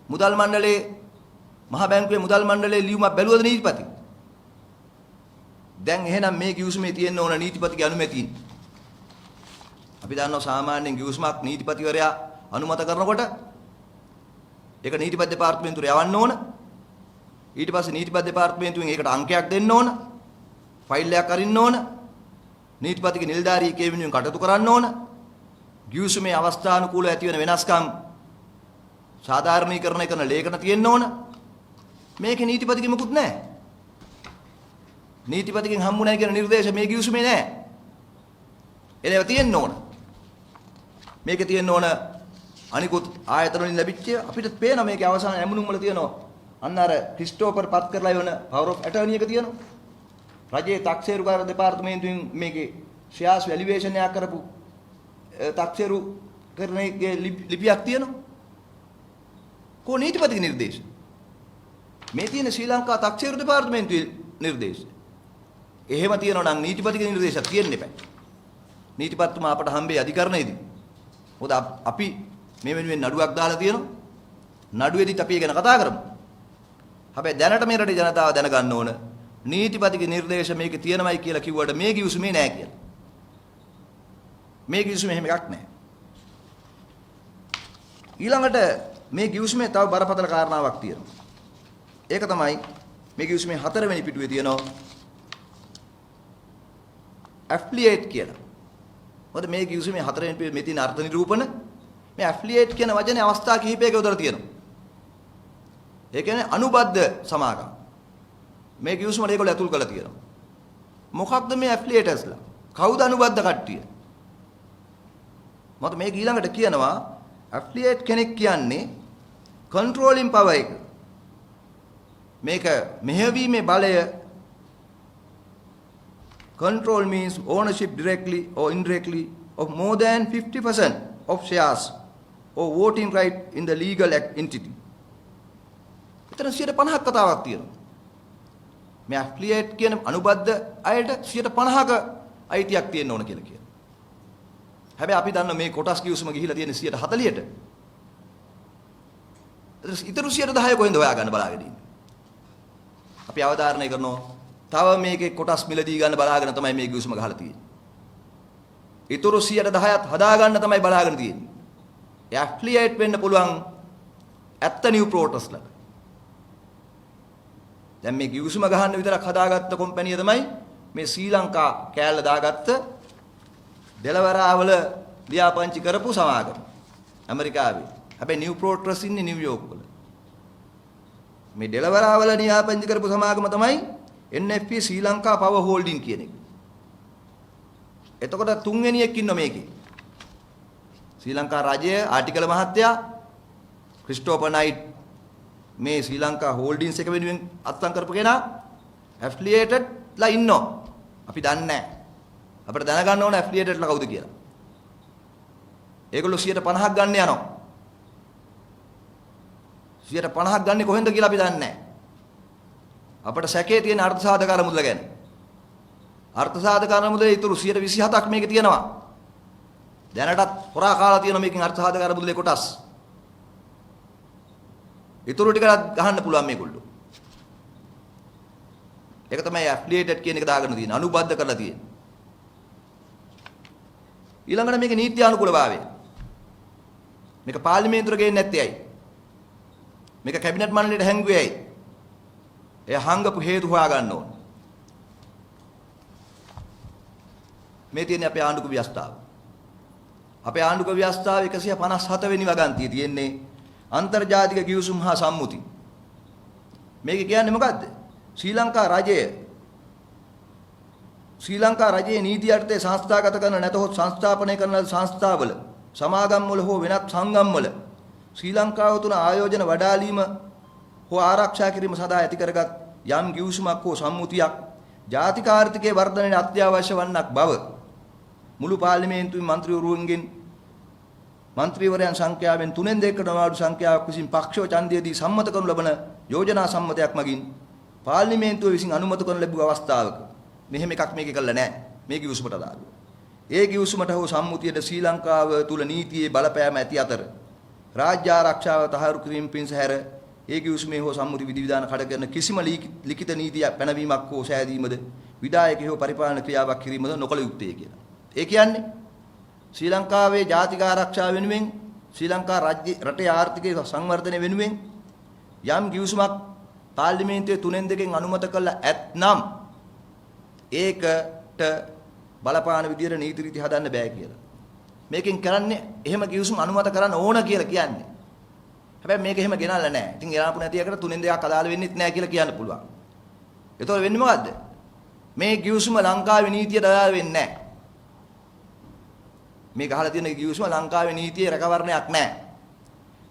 මුදල් මණ්ඩලයේ මහා බැංකුවේ මුදල් මණ්ඩලයේ ලියුමක් බැලුවද නීතිපති? දැන් එහෙනම් මේ ගිවිසුමේ තියෙන්න ඕන නීතිපතිගේ අනුමැතිය. අපි දන්නවා සාමාන්‍යයෙන් ගිවිසුමක් නීතිපතිවරයා අනුමත කරනකොට ඒක නීතිපති දෙපාර්තමේන්තුවට යවන්න ඕන. ඊට පස්සේ නීතිපති දෙපාර්තමේන්තුවෙන් ඒකට අංකයක් දෙන්න ඕන. ෆයිල් එකක් අරින්න ඕන. නීතිපතිගේ නිලධාරී ඒ වෙනුවෙන් කටයුතු කරන්න ඕන. ගිවිසුමේ අවස්ථානුකූලව ඇති වෙන වෙනස්කම් සාධාරණීකරණය කරන ලේඛන තියෙන්න ඕන. මේකේ නීතිපතිගේ මොකුත් නැහැ. නීතිපතිගෙන් හම්බු නැහැ කියන නිර්දේශ මේ ගිවිසුමේ නැහැ. ඒවා තියෙන්න ඕන. මේකේ තියෙන්න ඕන අනිකුත් ආයතන වලින් ලැබිච්ච අපිට පේන මේකේ අවසාන ඇමුණුම් වල තියෙනවා. අන්න අර ක්‍රිස්ටෝපර් පත් කරලා යන පවර් ඔෆ් ඇටර්නි එක තියෙනවා. රජයේ තාක්ෂේරුකාර දෙපාර්තමේන්තුවෙන් මේකේ ෂෙයාර්ස් වැලියුේෂන් එකක් කරපු තාක්ෂේරු කරනගේ ලිපියක් තියෙනවා. කො නීතිපතිගේ නිර්දේශ. මේ තියෙන ශ්‍රී ලංකා තාක්ෂේරු දෙපාර්තමේන්තුවේ නිර්දේශ. එහෙම තියෙනවා නම් නීතිපතිගේ නිර්දේශයක් තියෙන්න එපා. නීතිපතිතුමා අපට හම්බේ අධිකරණයේදී. මොකද අපි මේ වෙනුවෙන් නඩුවක් දාලා තියෙනවා. නඩුවේදීත් අපි ඒ ගැන කතා කරමු. හැබැයි දැනට මේ රටේ ජනතාව දැනගන්න ඕන නීතිපතිගේ නිර්දේශ මේකේ තියෙනවයි කියලා කිව්වට මේ ගිවිසුමේ නෑ කියලා. මේ කිවිසුමේ එහෙම එකක් නැහැ. ඊළඟට මේ කිවිසුමේ තව බරපතල කාරණාවක් තියෙනවා. ඒක තමයි මේ කිවිසුමේ 4 වෙනි පිටුවේ තියෙනවා ඇෆ්ලියේට් කියලා. මොකද මේ කිවිසුමේ 4 වෙනි පිටුවේ මේ තියෙන අර්ථ නිරූපණ මේ ඇෆ්ලියේට් කියන වචනේ අවස්ථා කිහිපයක යොදලා තියෙනවා. ඒ කියන්නේ අනුබද්ධ සමාගම්. මේ කිවිසුමට ඒගොල්ලෝ ඇතුල් කරලා තියෙනවා. මොකක්ද මේ ඇෆ්ලියේටර්ස්ලා? කවුද අනුබද්ධ කට්ටිය? මත මේක ඊළඟට කියනවා ඇෆ්ලියේට් කෙනෙක් කියන්නේ controlling power එක. මේක මෙහෙයවීමේ බලය control means ownership directly or indirectly of more than 50% of shares or voting right in the legal entity. එතන 50ක් කතාවක් තියෙනවා. මේ ඇෆ්ලියේට් කියන අනුබද්ධ අයට 50ක අයිතියක් තියෙන්න ඕන කියලා කියනවා. හැබැයි අපි දන්න මේ කොටස් කිවිසුම ගිහිලා තියෙන 40ට. ඊටු 10 කොහෙන්ද හොයාගන්න බලාගෙන ඉන්නේ. අපි අවධාරණය කරනවා තව මේකේ කොටස් මිලදී ගන්න බලාගෙන තමයි මේ කිවිසුම ගහලා තියෙන්නේ. ඊටු 10ත් හදාගන්න තමයි බලාගෙන තියෙන්නේ. ඇෆ්ලියේට් වෙන්න පුළුවන් ඇත්ත නිව් ප්‍රෝටස්ලා. දැන් මේ කිවිසුම ගහන්න විතරක් හදාගත්ත කම්පැනි තමයි මේ ශ්‍රී ලංකා කෑල්ල දාගත්ත දෙලවරාවල ලියාපදිංචි කරපු සමාගම ඇමරිකාවේ. හැබැයි නිව් ප්‍රෝටස් ඉන්නේ නිව්යෝක් වල. මේ දෙලවරාවල ලියාපදිංචි කරපු සමාගම තමයි NFP ශ්‍රී ලංකා පවර් හෝල්ඩින් කියන එක. එතකොට තුන්වෙනියෙක් ඉන්න මේකේ. ශ්‍රී ලංකා රජය ආටිකල මහත්තයා ක්‍රිස්ටෝපර් නයිට් මේ ශ්‍රී ලංකා හෝල්ඩින්ස් එක වෙනුවෙන් අත්සන් කරපු කෙනා ඇෆ්ලියේටඩ්ලා ඉන්නවා. අපි දන්නේ නැහැ. අපිට දැනගන්න ඕන ඇෆ්ලියේටඩ්ලා කවුද කියලා. ඒගොල්ලෝ 50ක් ගන්න යනවා. 50ක් ගන්නේ කොහෙන්ද කියලා අපි දන්නේ නැහැ. අපිට සැකේ තියෙන අර්ථසාධක අරමුදල ගැන. අර්ථසාධක අරමුදලේ ඊටු 127ක් මේකේ තියෙනවා. දැනටත් හොරා කාලා තියෙන මේකෙන් අර්ථසාධක අරමුදලේ කොටස්. ඊටු ටිකක් ගහන්න පුළුවන් මේගොල්ලෝ. ඒක තමයි ඇෆ්ලියේටඩ් කියන එක දාගෙන තියෙන අනුබද්ධ කරලා තියෙන. ඊළඟට මේක නීති අනුකූලභාවය. මේක පාර්ලිමේන්තුවට ගේන්නේ නැත්තේ ඇයි? මේක කැබිනට් මණ්ඩලයට හැංගුවේ ඇයි? ඒ හංගපු හේතු හොයාගන්න ඕන. මේ තියෙන්නේ අපේ ආණ්ඩුක ව්‍යවස්ථාව. අපේ ආණ්ඩුක ව්‍යවස්ථාව 157 වෙනි වගන්තිය තියෙන්නේ අන්තර්ජාතික කිවිසුම් හා සම්මුති. මේක කියන්නේ මොකද්ද? ශ්‍රී ලංකා රජයේ නීති යටතේ සංස්ථාගත කරන නැතහොත් සංස්ථාපනය කරන සංස්ථාවල සමාගම් වල හෝ වෙනත් සංගම් වල ශ්‍රී ලංකාව තුන ආයෝජන වඩාලීම හෝ ආරක්ෂා කිරීම සඳහා ඇති කරගත් යම් කිවිසුමක් හෝ සම්මුතියක් ජාතික ආර්ථිකයේ වර්ධනයට අත්‍යවශ්‍ය වන්නක් බව මුළු පාර්ලිමේන්තුවේ මන්ත්‍රීවරුන්ගෙන් මන්ත්‍රීවරයන් සංඛ්‍යාවෙන් 3/2කට අඩු සංඛ්‍යාවක් විසින් පක්ෂව ඡන්දයේදී සම්මත කරනු ලබන යෝජනා සම්මතයක් මගින් පාර්ලිමේන්තුව විසින් අනුමත කරන ලැබුව අවස්ථාවක මෙහෙම එකක් මේකේ කළා නැහැ. මේ කිවිසුමට අදාළව. ඒ කිවිසුමට හෝ සම්මුතියට ශ්‍රී ලංකාව තුල නීතියේ බලපෑම ඇති අතර රාජ්‍ය ආරක්ෂාව තහවුරු කිරීම පිණිස හැර ඒ කිවිසුමේ හෝ සම්මුති විධිවිධාන කඩ කරන කිසිම ලිඛිත නීතියක් පැනවීමක් හෝ සෑදීමද විධායක හෝ පරිපාලන ක්‍රියාවක් කිරීමද නොකළ යුත්තේ කියලා. ඒ කියන්නේ ශ්‍රී ලංකාවේ ජාතික ආරක්ෂාව වෙනුවෙන් ශ්‍රී ලංකා රටේ ආර්ථිකයේ සංවර්ධනය වෙනුවෙන් යම් කිවිසුමක් පාර්ලිමේන්තුවේ 3/2න් අනුමත කළ ඇතනම් ඒකට බලපාන විදියට නීති රීති හදන්න බෑ කියලා. මේකෙන් කරන්නේ එහෙම කිවිසුම් අනුමත කරන්න ඕන කියලා කියන්නේ. හැබැයි මේක එහෙම ගෙනල්ලා නැහැ. ඉතින් ගෙනාපු නැති එකට 3/2ක් අදාළ වෙන්නෙත් නැහැ කියලා කියන්න පුළුවන්. ඒතකොට වෙන්නේ මොකද්ද? මේ කිවිසුම ලංකාවේ නීතියට අදාළ වෙන්නේ නැහැ. මේ ගහලා තියෙන කිවිසුම ලංකාවේ නීතියේ රැකවරණයක් නැහැ.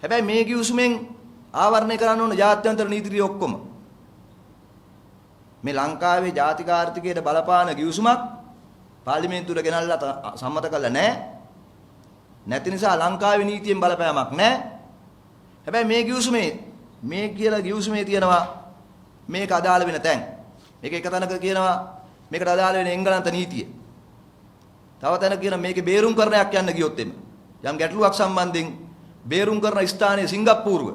හැබැයි මේ කිවිසුමෙන් ආවරණය කරන්න ඕන ජාත්‍යන්තර නීති රීති ඔක්කොම. මේ ලංකාවේ ජාතික ආර්ථිකයට බලපාන කිවිසුමක් පාර්ලිමේන්තුවට ගෙනල්ලා සම්මත කළා නැහැ. නැති නිසා ලංකාවේ නීතියෙන් බලපෑමක් නැහැ. හැබැයි මේ කිවිසුමේ මේ කියලා කිවිසුමේ තියෙනවා මේක අදාළ වෙන තැන්. මේක එක තැනක කියනවා මේකට අදාළ වෙන එංගලන්ත නීතිය. තව තැනක කියන මේකේ බේරුම් කරණයක් යන්න ගියොත් එimhe. යම් ගැටලුවක් සම්බන්ධයෙන් බේරුම් කරන ස්ථානයේ සිංගප්පූරුව.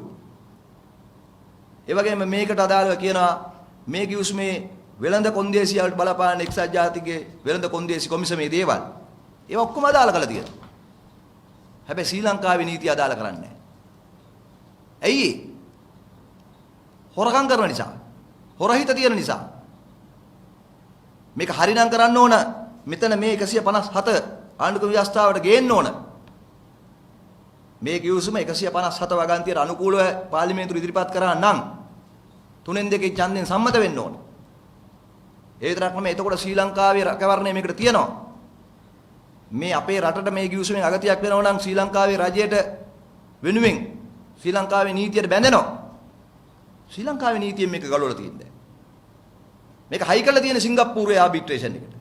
ඒ වගේම මේකට අදාළව කියනවා මේ කිවිසුමේ වෙළඳ කොන්දේසියට බලපාන එක්සත් ජාතිකයේ වෙළඳ කොන්දේසි කොමිසමේ දේවල් ඒවා ඔක්කොම අදාළ කරලා තියෙනවා. හැබැයි ශ්‍රී ලංකාවේ නීතිය අදාළ කරන්නේ නැහැ. ඇයි? හොරකම් කරන නිසා. හොරහිත තියෙන නිසා. මේක හරිනම් කරන්න ඕන. මෙතන මේ 157 ආණ්ඩුක්‍රම ව්‍යවස්ථාවට ගේන්න ඕන. මේ කිව්සුම 157 වගන්තියට අනුකූලව පාර්ලිමේන්තුවට ඉදිරිපත් කරා නම් 3/2 ඡන්දයෙන් සම්මත වෙන්න ඕන. ඒ විතරක් නෙමෙයි එතකොට ශ්‍රී ලංකාවේ රැකවරණය මේකට තියෙනවා. මේ අපේ රටට මේ කිව්සුමෙන් අගතියක් වෙනවා නම් ශ්‍රී ලංකාවේ රජයට වෙනුවෙන් ශ්‍රී ලංකාවේ නීතියට බැඳෙනවා. ශ්‍රී ලංකාවේ නීතියෙන් මේක ගලවලා තියෙන්නේ. මේක හයි කරලා තියෙන සිංගප්පූරුවේ ආබිට්‍රේෂන් එකට.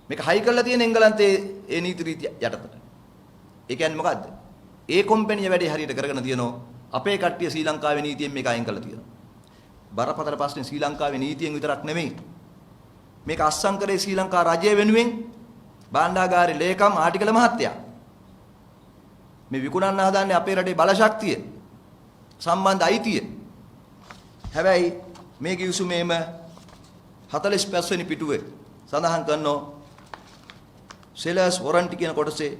මේක හයි කරලා තියෙන එංගලන්තයේ ඒ නීති රීති යටතට. ඒ කියන්නේ මොකද්ද? ඒ කම්පැනි වැඩි හරියට කරගෙන තියෙනවා. අපේ කට්ටිය ශ්‍රී ලංකාවේ නීතියෙන් මේක අයින් කරලා තියෙනවා. බරපතල ප්‍රශ්නේ ශ්‍රී ලංකාවේ නීතියෙන් විතරක් නෙමෙයි. මේක අස්සම් කරේ ශ්‍රී ලංකා රජය වෙනුවෙන් භාණ්ඩාගාරේ ලේකම් ආටිකල මහත්තයා. මේ විකුණන්න හදන්නේ අපේ රටේ බලශක්තිය සම්බන්ධ අයිතිය. හැබැයි මේ කිවිසුමේම 45 වෙනි පිටුවේ සඳහන් කරනවා සෙලර්ස් වොරන්ටි කියන කොටසේ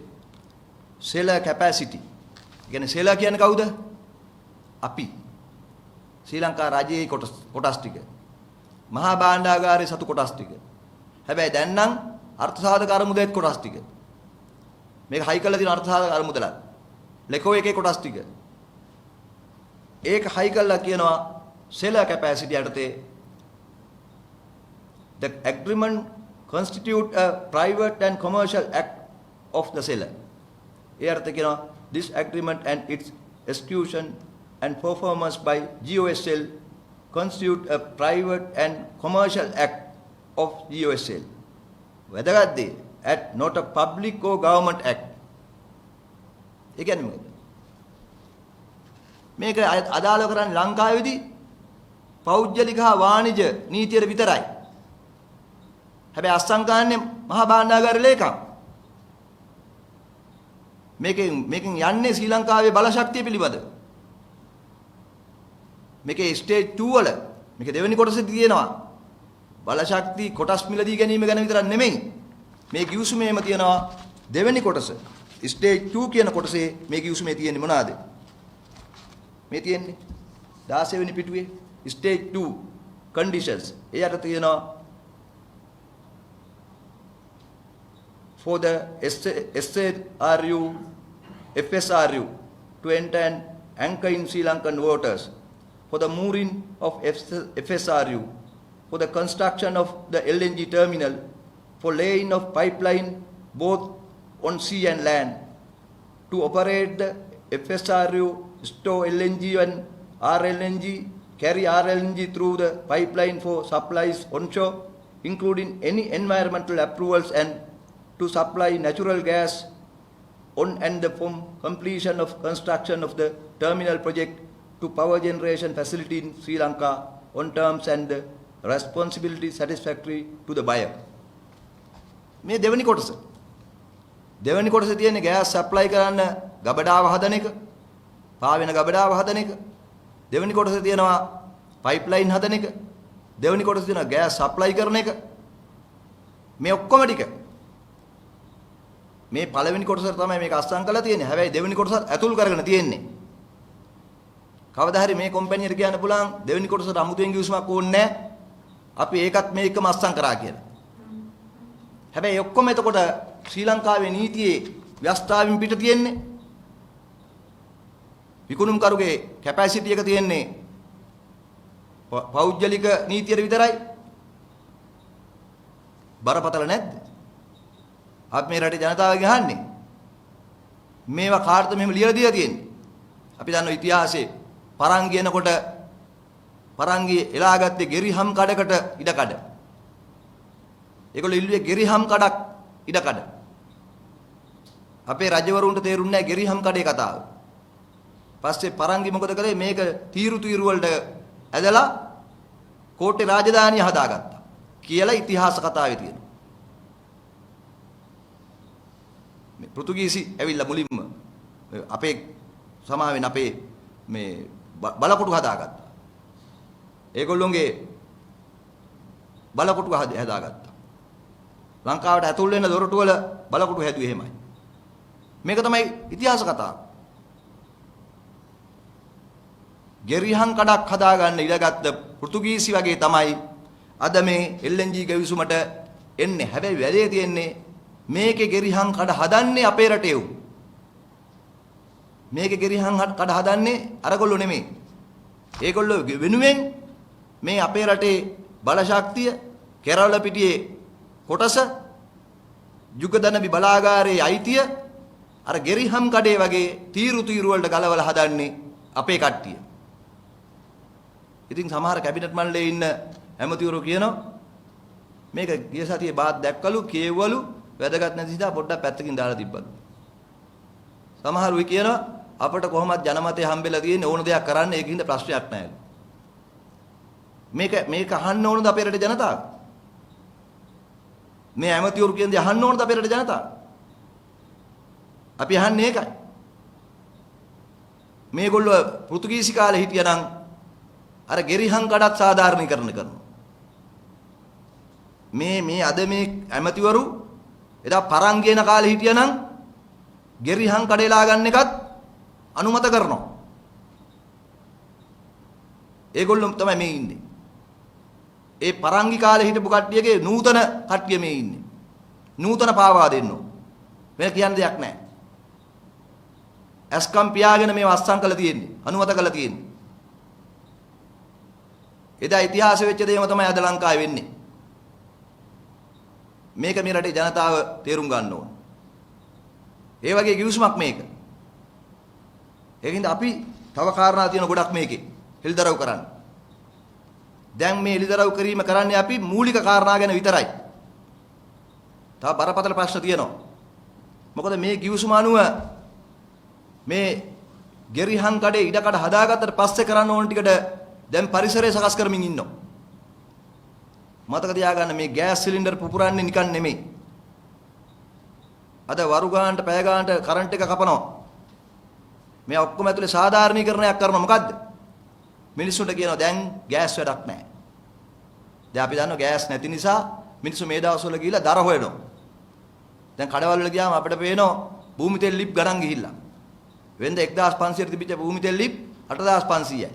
සෙලර් කැපැසිටි. කියන්නේ සෙලර් කියන්නේ කවුද? අපි. ශ්‍රී ලංකා රජයේ කොටස් ටික. මහා භාණ්ඩාගාරයේ සතු කොටස් ටික. හැබැයි දැන් නම් අර්ථසාධක අරමුදෙත් කොටස් ටික. මේක හයි කරලා තියෙන අර්ථසාධක අරමුදලක්. ලෙකෝ එකේ කොටස් ටික. ඒක හයි කරලා කියනවා seller capacity යටතේ the agreement constitute a private and commercial act of the seller. ඒ අර්ථ කියනවා this agreement and its execution and performance by GOSL constitute a private and commercial act of GOSL. වැදගත් දේ at not a public or government act. ඒ කියන්නේ මොකද? මේක අදාළ කරන්නේ ලංකාවේදී පෞද්ගලික හා වාණිජ නීතියට විතරයි. හැබැයි අස්සම් ගන්නනේ මහා භාණ්ඩාගාර ලේකම්. මේකෙන් යන්නේ ශ්‍රී ලංකාවේ බලශක්තිය පිළිබඳ. මේකේ ස්ටේජ් 2 වල මේක දෙවෙනි කොටසේදී තියෙනවා. බලශක්ති කොටස් මිලදී ගැනීම ගැන විතරක් නෙමෙයි. මේ කිව්සුමේම තියෙනවා දෙවෙනි කොටස. ස්ටේජ් 2 කියන කොටසේ මේ කිව්සුමේ තියෙන්නේ මොනවාද? මේ තියෙන්නේ 16 වෙනි පිටුවේ ස්ටේජ් 2 conditions. එයට තියෙනවා for the SRU, FSRU to enter and anchor in Sri Lankan waters, for the mooring of FSRU, for the construction of the LNG terminal, for laying of pipeline both on sea and land, to operate the FSRU, store LNG and RLNG, carry RLNG through the pipeline for supplies onshore, including any environmental approvals, and to supply natural gas on and from completion of construction of the terminal project to power generation facility in Sri Lanka on terms and the responsibility satisfactory to the buyer. මේ දෙවෙනි කොටස. දෙවෙනි කොටසේ තියෙන්නේ gas supply කරන්න ගබඩාව හදන එක, පාවෙන ගබඩාව හදන එක. දෙවෙනි කොටසේ තියෙනවා pipeline හදන එක. දෙවෙනි කොටසේ තියෙනවා gas supply කරන එක. මේ ඔක්කොම ටික මේ පළවෙනි කොටසට තමයි මේක අස්සම් කරලා තියෙන්නේ. හැබැයි දෙවෙනි කොටසත් ඇතුල් කරගෙන තියෙන්නේ. කවදා හරි මේ කම්පැනියට කියන්න පුළුවන් දෙවෙනි කොටසට අමුතුවෙන් කිවිසුමක් ඕනේ නැහැ. අපි ඒකත් මේකම අස්සම් කරා කියලා. හැබැයි ඔක්කොම එතකොට ශ්‍රී ලංකාවේ නීතියේ ව්‍යවස්ථාවෙන් පිට තියෙන්නේ. විකුණුම්කරුගේ කැපැසිටි එක තියෙන්නේ පෞද්ගලික නීතියට විතරයි. බරපතල නැද්ද? අපි මේ රටේ ජනතාවගෙන් අහන්නේ මේවා කාටද මෙහෙම ලියලා දීලා තියෙන්නේ? අපි දන්නවා ඉතිහාසයේ පරංගි එනකොට පරංගි එලාගත්තේ ගෙරිහම් කඩකට ඉඩකඩ. ඒගොල්ලෝ ඉල්ලුවේ ගෙරිහම් කඩක් ඉඩකඩ. අපේ රජවරුන්ට තේරුන්නේ නැහැ ගෙරිහම් කඩේ කතාව. පස්සේ පරංගි මොකද කළේ? මේක තීරු වලට ඇදලා කෝට්ටේ රාජධානිය හදාගත්තා කියලා ඉතිහාස කතාවේ තියෙනවා. පෘතුගීසි ඇවිල්ලා මුලින්ම අපේ සමාවෙන් අපේ මේ බලකොටු හදාගත්තා. ඒගොල්ලොන්ගේ බලකොටු හදාගත්තා. ලංකාවට ඇතුල් වෙන දොරටු වල බලකොටු හැදුවේ එහෙමයි. මේක තමයි ඉතිහාස කතාව. ගෙරිහන් කඩක් හදාගන්න ඉඩගත්ත පෘතුගීසි වගේ තමයි අද මේ LNG ගෙවිසුමට එන්නේ. හැබැයි වැඩේ තියෙන්නේ මේකේ ගෙරිහන් කඩ හදන්නේ අපේ රටේ උන්. මේකේ ගෙරිහන් කඩ හදන්නේ අරගොල්ලෝ නෙමෙයි. ඒගොල්ලෝ වෙනුවෙන් මේ අපේ රටේ බල ශක්තිය කෙරවල පිටියේ කොටස යුගදනබි බලාගාරයේ අයිතිය අර ගෙරිහම් කඩේ වගේ තීරු වලට ගලවලා හදන්නේ අපේ කට්ටිය. ඉතින් සමහර කැබිනට් මණ්ඩලයේ ඉන්න ඇමතිවරු කියනවා මේක ගිය සතියේ බාත් දැක්කලු කියවලු වැදගත් නැති නිසා පොඩ්ඩක් පැත්තකින් දාලා තිබ්බලු. සමහරු කියනවා අපිට කොහොමද ජනමතය හම්බෙලා තියෙන්නේ ඕන දෙයක් කරන්න ඒකින්ද ප්‍රශ්නයක් නැහැ. මේක අහන්න ඕනද අපේ රටේ ජනතාව? මේ ඇමතිවරු කියන දේ අහන්න ඕනද අපේ රටේ ජනතාව? අපි අහන්නේ ඒකයි. මේගොල්ලෝ පෘතුගීසි කාලේ හිටියනම් අර ගෙරිහන් කඩත් සාධාරණීකරණය කරනවා. මේ අද මේ ඇමතිවරු එදා පරං කියන කාලේ හිටියනම් ගෙරිහන් කඩේලා ගන්න එකත් අනුමත කරනවා. ඒගොල්ලෝ තමයි මේ ඉන්නේ. ඒ පරංගි කාලේ හිටපු කට්ටියගේ නූතන කට්ටිය මේ ඉන්නේ. නූතන පාවා දෙන්නෝ. මේ කියන්න දෙයක් නැහැ. ඇස්කම් පියාගෙන මේව අස්සම් කළා තියෙන්නේ. අනුමත කළා තියෙන්නේ. එදා ඉතිහාසෙ වෙච්ච දේම තමයි අද ලංකාවේ වෙන්නේ. මේක මේ රටේ ජනතාව තේරුම් ගන්න ඕන. ඒ වගේ කිවිසුමක් මේක. ඒකින්ද අපි තව කාරණා තියෙන ගොඩක් මේකේ හෙළිදරව් කරන්න. දැන් මේ හෙළිදරව් කිරීම කරන්නේ අපි මූලික කාරණා ගැන විතරයි. තව බරපතල ප්‍රශ්න තියෙනවා. මොකද මේ කිවිසුම අනුව මේ ගෙරිහන් කඩේ ඉඩකඩ හදාගත්තට පස්සේ කරන්න ඕන ටිකට දැන් පරිසරය සකස් කරමින් ඉන්නවා. මතක තියාගන්න මේ ගෑස් සිලින්ඩර් පුපුරන්නේ නිකන් නෙමෙයි. අද වරු ගානට පැය ගානට කරන්ට් එක කපනවා. මේ ඔක්කොම ඇතුලේ සාධාරණීකරණයක් කරනවා මොකද්ද? මිනිස්සුන්ට කියනවා දැන් ගෑස් වැඩක් නැහැ. දැන් අපි දන්නවා ගෑස් නැති නිසා මිනිස්සු මේ දවස්වල ගිහිල්ලා දර හොයනවා. දැන් කඩවල වල ගියාම අපිට පේනවා භූමි තෙල් ලිප් ගණන් ගිහිල්ලා. වෙනද 1500 තිබිච්ච භූමි තෙල් ලිප් 8500යි.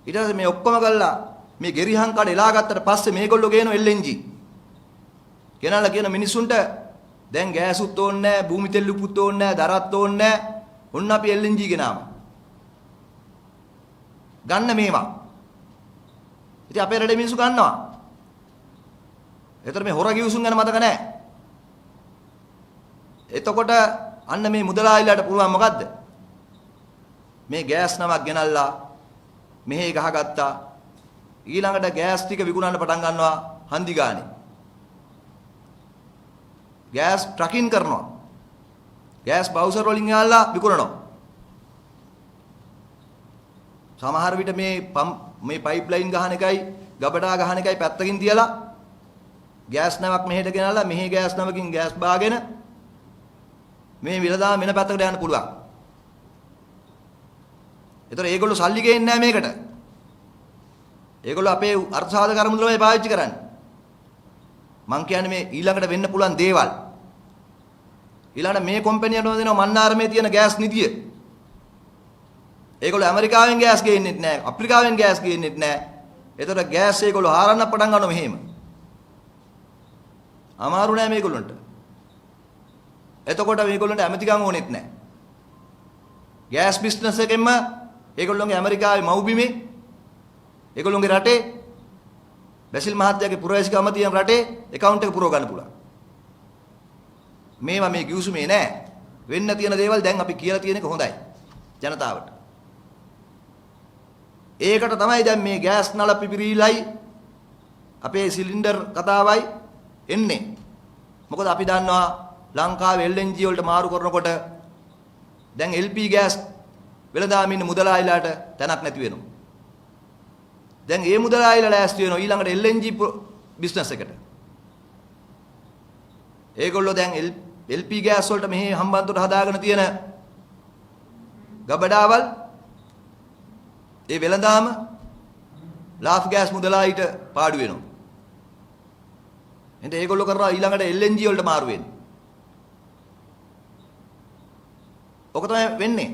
ඊට පස්සේ මේ ඔක්කොම ගල්ලා මේ ගෙරිහන් කඩ එලා ගත්තට පස්සේ මේගොල්ලෝ ගේනවා LNG. ගෙනල්ලා කියන මිනිස්සුන්ට දැන් ගෑසුත් ඕනේ නැහැ, භූමි තෙල් ලිපුත් ඕනේ නැහැ, දරත් ඕනේ නැහැ. ඔන්න අපි LNG ගෙනාම. ගන්න මේවා. ඉතින් අපේ රටේ මිනිස්සු ගන්නවා. ඒතර මේ හොර කිවිසුම් ගැන මතක නැහැ. එතකොට අන්න මේ මුදලායිලාට පුළුවන් මොකද්ද? මේ ගෑස් නමක් ගෙනල්ලා මෙහෙ ගහගත්තා. ඊළඟට ගෑස් ටික විකුණන්න පටන් ගන්නවා හන්දි ගානේ. ගෑස් ට්‍රකින් කරනවා. ගෑස් බවුසර් වලින් යාලා විකුණනවා. සමහර විට මේ පයිප්ලයින් ගහන එකයි ගබඩා ගහන එකයි පැත්තකින් තියලා ගෑස් නැවක් මෙහෙට ගෙනල්ලා මෙහි ගෑස් නැවකින් ගෑස් බාගෙන මේ විලදාම වෙන පැත්තකට යන්න පුළුවන්. ඒතර ඒගොල්ලෝ සල්ලි ගේන්නේ නැහැ මේකට. ඒගොල්ලෝ අපේ අර්ථසාධක කර්මදලමයි පාවිච්චි කරන්නේ. මං කියන්නේ මේ ඊළඟට වෙන්න පුළුවන් දේවල්. ඊළඟට මේ කම්පැනියට දෙනවා මන්නාරමේ තියෙන ගෑස් නිධිය. ඒගොල්ලෝ ඇමරිකාවෙන් ගෑස් ගේන්නෙත් නැහැ, අප්‍රිකාවෙන් ගෑස් ගේන්නෙත් නැහැ. ඒතර ගෑස් ඒගොල්ලෝ හාරන්න පටන් ගන්නවා මෙහෙම. අමාරු නෑ මේගොල්ලන්ට. එතකොට මේගොල්ලන්ට ඇමතිකම් ඕනෙත් නැහැ. ගෑස් බිස්නස් එකෙන්ම ඒගොල්ලෝගේ ඇමරිකාවේ මව්බිමේ ඒගොල්ලෝගේ රටේ බැසිල් මහත්තයාගේ පුරවැසික අමාත්‍යයන් රටේ account එක පුරව ගන්න පුළුවන්. මේවා මේ කිව්සුමේ නෑ. වෙන්න තියෙන දේවල් දැන් අපි කියලා තියෙන එක හොඳයි ජනතාවට. ඒකට තමයි දැන් මේ ගෑස් නල පිපිරිලයි අපේ සිලින්ඩර් කතාවයි එන්නේ. මොකද අපි දන්නවා ලංකාවේ LNG වලට මාරු කරනකොට දැන් LP ගෑස් වෙළඳාම් ඉන්න මුදලායිලාට තැනක් නැති වෙනවා. දැන් ඒ මුදලායිලා ලෑස්ති වෙනවා ඊළඟට LNG බිස්නස් එකට. ඒගොල්ලෝ දැන් LP ගෑස් වලට මෙහි හම්බන්තොට හදාගෙන තියෙන ගබඩාවල් ඒ වෙළඳාම ලාෆ් ගෑස් මුදලායිට පාඩු වෙනවා. එහෙනම් ඒගොල්ලෝ කරනවා ඊළඟට LNG වලට මාරු වෙන්නේ. ඔක තමයි වෙන්නේ.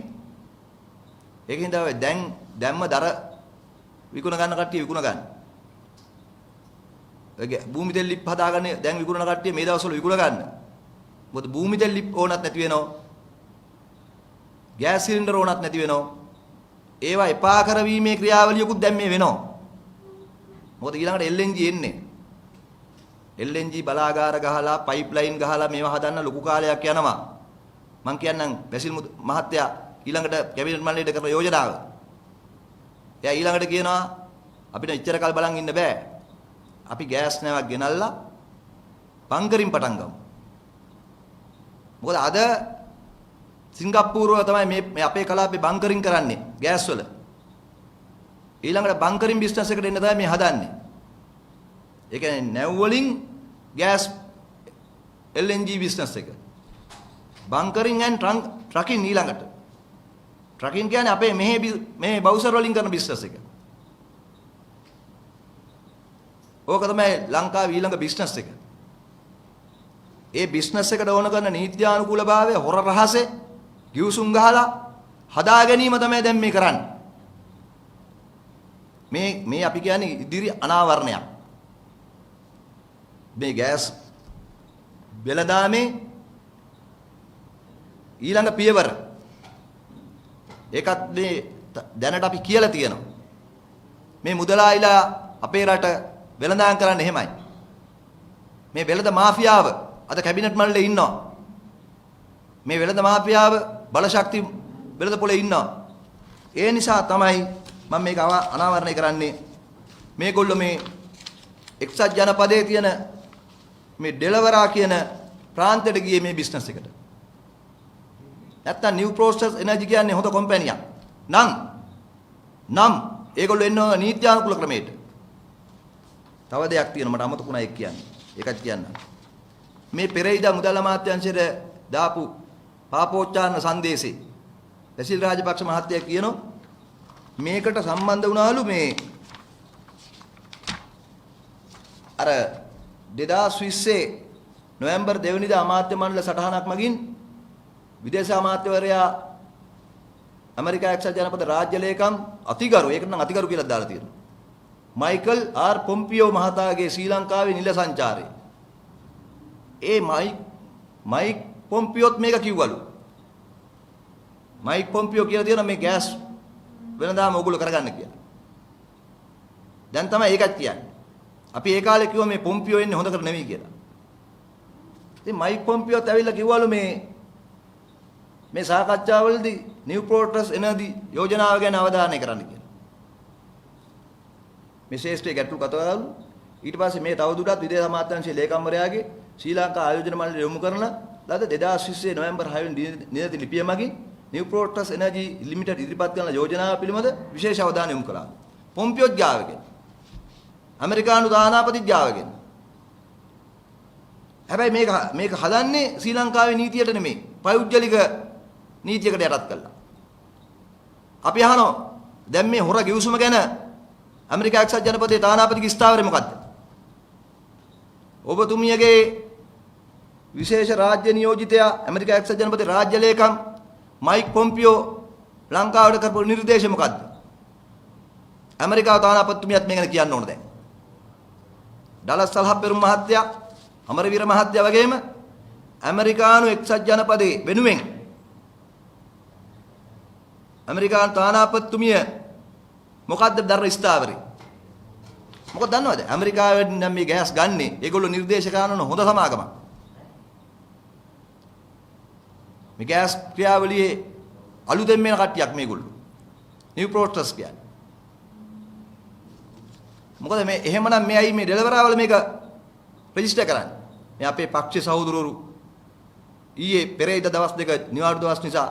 ඒකින් තමයි දැම්ම දර විකුණ ගන්න කට්ටිය විකුණ ගන්න. ඒ භූමි තෙල් ලිප් හදාගන්න දැන් විකුණන කට්ටිය මේ දවස්වල විකුණ ගන්න. මොකද භූමි තෙල් ලිප් ඕනත් නැති වෙනවා. ගෑස් සිලින්ඩර් ඕනත් නැති වෙනවා. ඒවා එපා කරවීමේ ක්‍රියාවලියකුත් දැන් මේ වෙනවා. මොකද ඊළඟට LNG එන්නේ. LNG බලාගාර ගහලා පයිප්ලයින් ගහලා මේවා හදන්න ලොකු කාලයක් යනවා. මම කියන්නම් බැසිල් මහත්තයා ඊළඟට කැබිනට් මණ්ඩලයට කරන යෝජනාව. එයා ඊළඟට කියනවා අපිට ඉච්චර කල් බලන් ඉන්න බෑ. අපි ගෑස් නැවක් ගෙනල්ලා බංකරින් පටන් ගමු. මොකද අද සිංගප්පූරුව තමයි මේ අපේ කලාපේ බංකරින් කරන්නේ ගෑස් වල. ඊළඟට බංකරින් බිස්නස් එකට එන්න තමයි මේ හදන්නේ. ඒ කියන්නේ නැව් වලින් ගෑස් LNG බිස්නස් එක. බංකරින් ඇන් ට්‍රකින් ඊළඟට. ට්‍රකින් කියන්නේ අපේ මේ බවුසර් වලින් කරන බිස්නස් එක. ඕක තමයි ලංකාවේ ඊළඟ බිස්නස් එක. ඒ බිස්නස් එකට ඕන කරන නීත්‍යානුකූලභාවය හොර රහසේ ගිවිසුම් ගහලා හදා ගැනීම තමයි දැන් මේ කරන්නේ. මේ අපි කියන්නේ ඉදිරි අනාවරණයක්. මේ ගෑස් වෙළඳාමේ ඊළඟ පියවර. ඒකත් මේ දැනට අපි කියලා තියෙනවා. මේ මුදලායිලා අපේ රට වෙළඳාම් කරන්නේ එහෙමයි. මේ වෙළඳ මාෆියාව අද කැබිනට් මණ්ඩලයේ ඉන්නවා. මේ වෙළඳ මාෆියාව බලශක්ති වෙළඳ පොලේ ඉන්නවා. ඒ නිසා තමයි මම මේක අනාවරණය කරන්නේ. මේගොල්ලෝ මේ එක්සත් ජනපදයේ තියෙන මේ ඩෙලවරා කියන ප්‍රාන්තයට ගියේ මේ බිස්නස් එකට. නැත්තම් නිව් ප්‍රෝසෙස් එනර්ජි කියන්නේ හොඳ කම්පැනියක්. නම් ඒගොල්ලෝ එන්නේ නීත්‍යානුකූල ක්‍රමයට. තව දෙයක් තියෙනවා මට අමතකුණා ඒක කියන්න. ඒකත් කියන්න. මේ පෙරේදා මුදල් අමාත්‍යාංශයට දාපු පාපෝච්චාරණ සංදේශේ බැසිල් රාජපක්ෂ මහත්තයා කියනවා මේකට සම්බන්ධ වුණාලු මේ අර 2020 නොවැම්බර් 2 වෙනිදා අමාත්‍ය මණ්ඩල සටහනක් මගින් විදේශ අමාත්‍යවරයා ඇමරිකා එක්සත් ජනපද රාජ්‍ය ලේකම් අතිගරු ඒකට නම් අතිගරු කියලා දාලා තියෙනවා. මයිකල් ආර් පොම්පියෝ මහතාගේ ශ්‍රී ලංකාවේ නිල සංචාරය. ඒ මයික් පොම්පියෝත් මේක කිව්වලු. මයික් පොම්පියෝ කියලා තියෙනවා මේ ගෑස් වෙනදාම ඕගොල්ලෝ කරගන්න කියලා. දැන් තමයි ඒකත් කියන්නේ. අපි ඒ කාලේ කිව්වා මේ පොම්පියෝ එන්නේ හොඳ කර නෙවෙයි කියලා. ඉතින් මයික් පොම්පියෝත් ඇවිල්ලා කිව්වලු මේ සාකච්ඡාවලදී නිව් ප්‍රෝටස් එනර්ජි යෝජනාව ගැන අවධානය කරන්න කියලා. මේ ශ්‍රේෂ්ඨ ගැටළු කතාවලු ඊට පස්සේ මේ තවදුරටත් විදේශ අමාත්‍යාංශයේ ලේකම්වරයාගේ ශ්‍රී ලංකා ආයෝජන මණ්ඩලය යොමු කරන ලද 2020 නොවැම්බර් 6 වෙනි නියත ලිපිය මගින් නිව් ප්‍රෝටස් එනර්ජි ලිමිටඩ් ඉදිරිපත් කරන යෝජනාව පිළිබඳ විශේෂ අවධානය යොමු කළා. පොම්පියෝත් ගාවගෙන ඇමරිකානු තානාපතිත් ගාවගෙන. හැබැයි මේක හදන්නේ ශ්‍රී ලංකාවේ නීතියට නෙමෙයි පෞද්ගලික නීතියකට යටත් කළා. අපි අහනවා දැන් මේ හොර ගිවිසුම ගැන ඇමරිකා එක්සත් ජනපදයේ තානාපතිගේ ස්ථාවරය මොකද්ද? ඔබතුමියගේ විශේෂ රාජ්‍ය නියෝජිතයා ඇමරිකා එක්සත් ජනපදයේ රාජ්‍ය ලේකම් මයික් පොම්පියෝ ලංකාවට කරපු නිර්දේශය මොකද්ද? ඇමරිකාව තානාපතිතුමියත් මේ ගැන කියන්න ඕන දැන්. ඩලස් සල්හප්පෙරුම් මහත්තයා, අමරවීර මහත්තයා වගේම ඇමරිකානු එක්සත් ජනපදයේ වෙනුවෙන් ඇමරිකානු තානාපතිතුමිය මොකද්ද දරන ස්ථාවරය? මොකද දන්නවද? ඇමරිකාවෙන් නම් මේ ගෑස් ගන්නේ ඒගොල්ලෝ නිර්දේශ කරන හොඳ සමාගමක්. මේ ගෑස් ක්‍රියාවලියේ අලුතෙන් මේන කට්ටියක් මේගොල්ලෝ. නිව් ප්‍රෝටස් කියන්නේ. මොකද මේ එහෙමනම් මෙයි මේ ඩෙලවරාවල මේක රෙජිස්ටර් කරන්නේ. මේ අපේ පක්ෂේ සහෝදරවරු ඊයේ පෙරේද දවස් දෙක නිවාඩු දවස් නිසා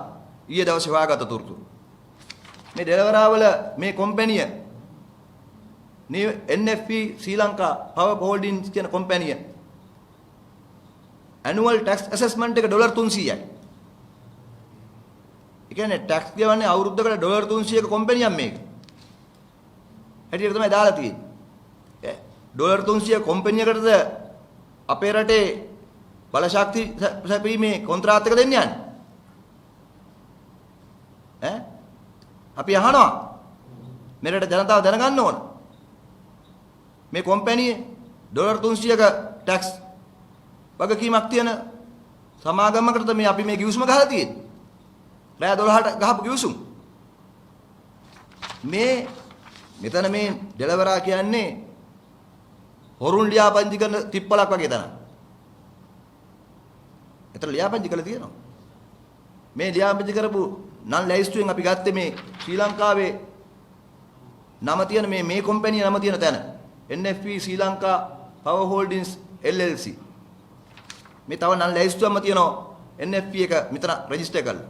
ඊයේ දවසේ හොයාගත්ත තොරතුරු. මේ ඩෙලවරාවල මේ කම්පැනිය NFP ශ්‍රී ලංකා පවර් හෝල්ඩින්ස් කියන කම්පැනිය ඇනුවල් ටැක්ස් ඇසෙස්මන්ට් එක $300යි. ඒ කියන්නේ ටැක්ස් ගෙවන්නේ අවුරුද්දකට $300ක කම්පැනියක් මේක. හැටියට තමයි දාලා තියෙන්නේ. $300 කම්පැනියකටද අපේ රටේ බලශක්ති සැපීමේ කොන්ත්‍රාත් එක දෙන්න යන්නේ? අපි අහනවා මෙරට ජනතාව දැනගන්න ඕන. මේ කම්පැනියේ ඩොලර් 300ක ටැක්ස් වගකීමක් තියෙන සමාගමකටද මේ අපි මේ ගිවිසුම ගහලා තියෙන්නේ. රෑ 12ට ගහපු ගිවිසුම. මෙතන මේ ඩෙලවරා කියන්නේ හොරුන් ලියාපදිංචි කරන තිප්පලක් වගේ තැනක්. ඒතර ලියාපදිංචි කරලා තියෙනවා. මේ ලියාපදිංචි කරපු නම් ලැයිස්තුවෙන් අපි ගත්තේ මේ ශ්‍රී ලංකාවේ නම තියෙන මේ කම්පැනි නම තියෙන තැන. NFP ශ්‍රී ලංකා Power Holdings LLC. මේ තව නම් ලැයිස්තුවක්ම තියෙනවා NFP එක මෙතන රෙජිස්ටර් කරලා.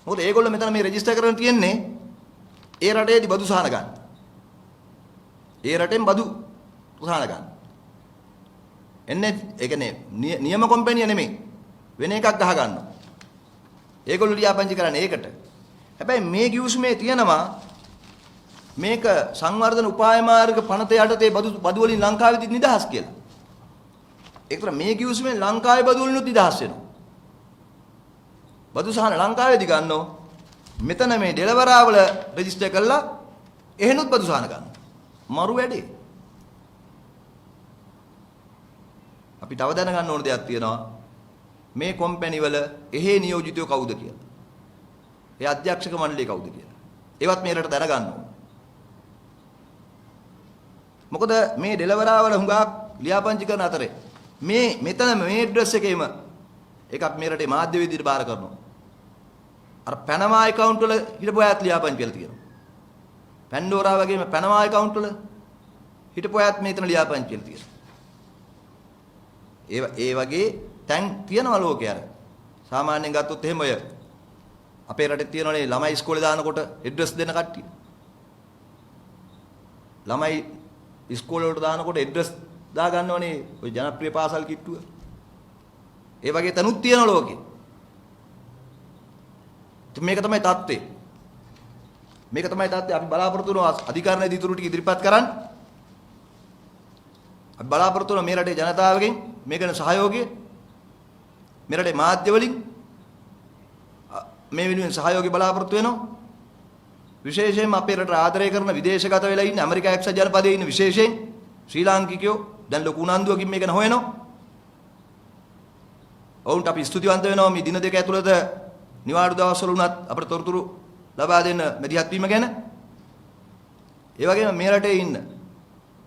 මොකද ඒගොල්ලෝ මෙතන මේ රෙජිස්ටර් කරගෙන තියෙන්නේ ඒ රටේදී බදු සහන ගන්න. ඒ රටෙන් බදු සහන ගන්න. ඒ කියන්නේ නියම කම්පැනි නෙමෙයි. වෙන එකක් ගහ ගන්නවා. ඒගොල්ලෝ ලියාපදිංචි කරන්නේ ඒකට. හැබැයි මේ ගිවිසුමේ තියෙනවා මේක සංවර්ධන උපාය මාර්ග පනත යටතේ බදු වලින් ලංකාවේදී නිදහස් කියලා. ඒකට මේ ගිවිසුමෙන් ලංකාවේ බදු වලිනුත් නිදහස් වෙනවා. බදු සහන ලංකාවේදී ගන්නෝ. මෙතන මේ ඩෙලවරා වල රෙජිස්ටර් කරලා එහෙනුත් බදු සහන ගන්න. මරු වැඩේ. අපි තව දැනගන්න ඕන දෙයක් තියෙනවා. මේ කම්පැනි වල එහෙ නියෝජිතයෝ කවුද කියලා. ඒ අධ්‍යක්ෂක මණ්ඩලය කවුද කියලා. ඒවත් මේ රට දැනගන්න ඕන. මොකද මේ ඩෙලවරා වල හුඟක් ලියාපදිංචි කරන අතරේ මෙතන මේ ඇඩ්‍රස් එකේම එකක් මේ රටේ මාධ්‍ය විදිහට බාර කරනවා. අර පැනමා account වල හිටපු අයත් ලියාපදිංචි කරලා තියෙනවා. පැන්ඩෝරා වගේම පැනමා account වල හිටපු අයත් මෙතන ලියාපදිංචි කරලා තියෙනවා. ඒ වගේ තැන් තියනවා ලෝකේ අර. සාමාන්‍යයෙන් ගත්තොත් එහෙම ඔය අපේ රටේ තියෙනවනේ ළමයි ඉස්කෝලේ දානකොට ඇඩ්‍රස් දෙන කට්ටිය. ළමයි ඉස්කෝලේ වලට දානකොට ඇඩ්‍රස් දා ගන්නවනේ ඔය ජනප්‍රිය පාසල් කිට්ටුව. ඒ වගේ තනුත් තියෙනවා ලෝකේ. මේක තමයි தත්ත්වය. මේක තමයි தත්ත්වය. අපි බලාපොරොත්තු වෙනවා අධිකරණ ඉදිරිතුරු ටික ඉදිරිපත් කරන්න. අපි බලාපොරොත්තු වෙනවා මේ රටේ ජනතාවගෙන් මේකන සහයෝගය මේ රටේ මාධ්‍ය වලින් මේ වෙනුවෙන් සහයෝගය බලාපොරොත්තු වෙනවා. විශේෂයෙන්ම අපේ රට ආදරය කරන විදේශගත වෙලා ඉන්න ඇමරිකා එක්සත් ජනපදයේ ඉන්න විශේෂයෙන් ශ්‍රී ලාංකිකයෝ දැන් ලොකු උනන්දුවකින් මේක හොයනවා. ඔවුන්ට අපි ස්තුතිවන්ත වෙනවා මේ දින දෙක ඇතුළත නිවාඩු දවස්වල උනත් අපිට තොරතුරු ලබා දෙන්න මැදිහත් වීම ගැන. ඒ වගේම මේ රටේ ඉන්න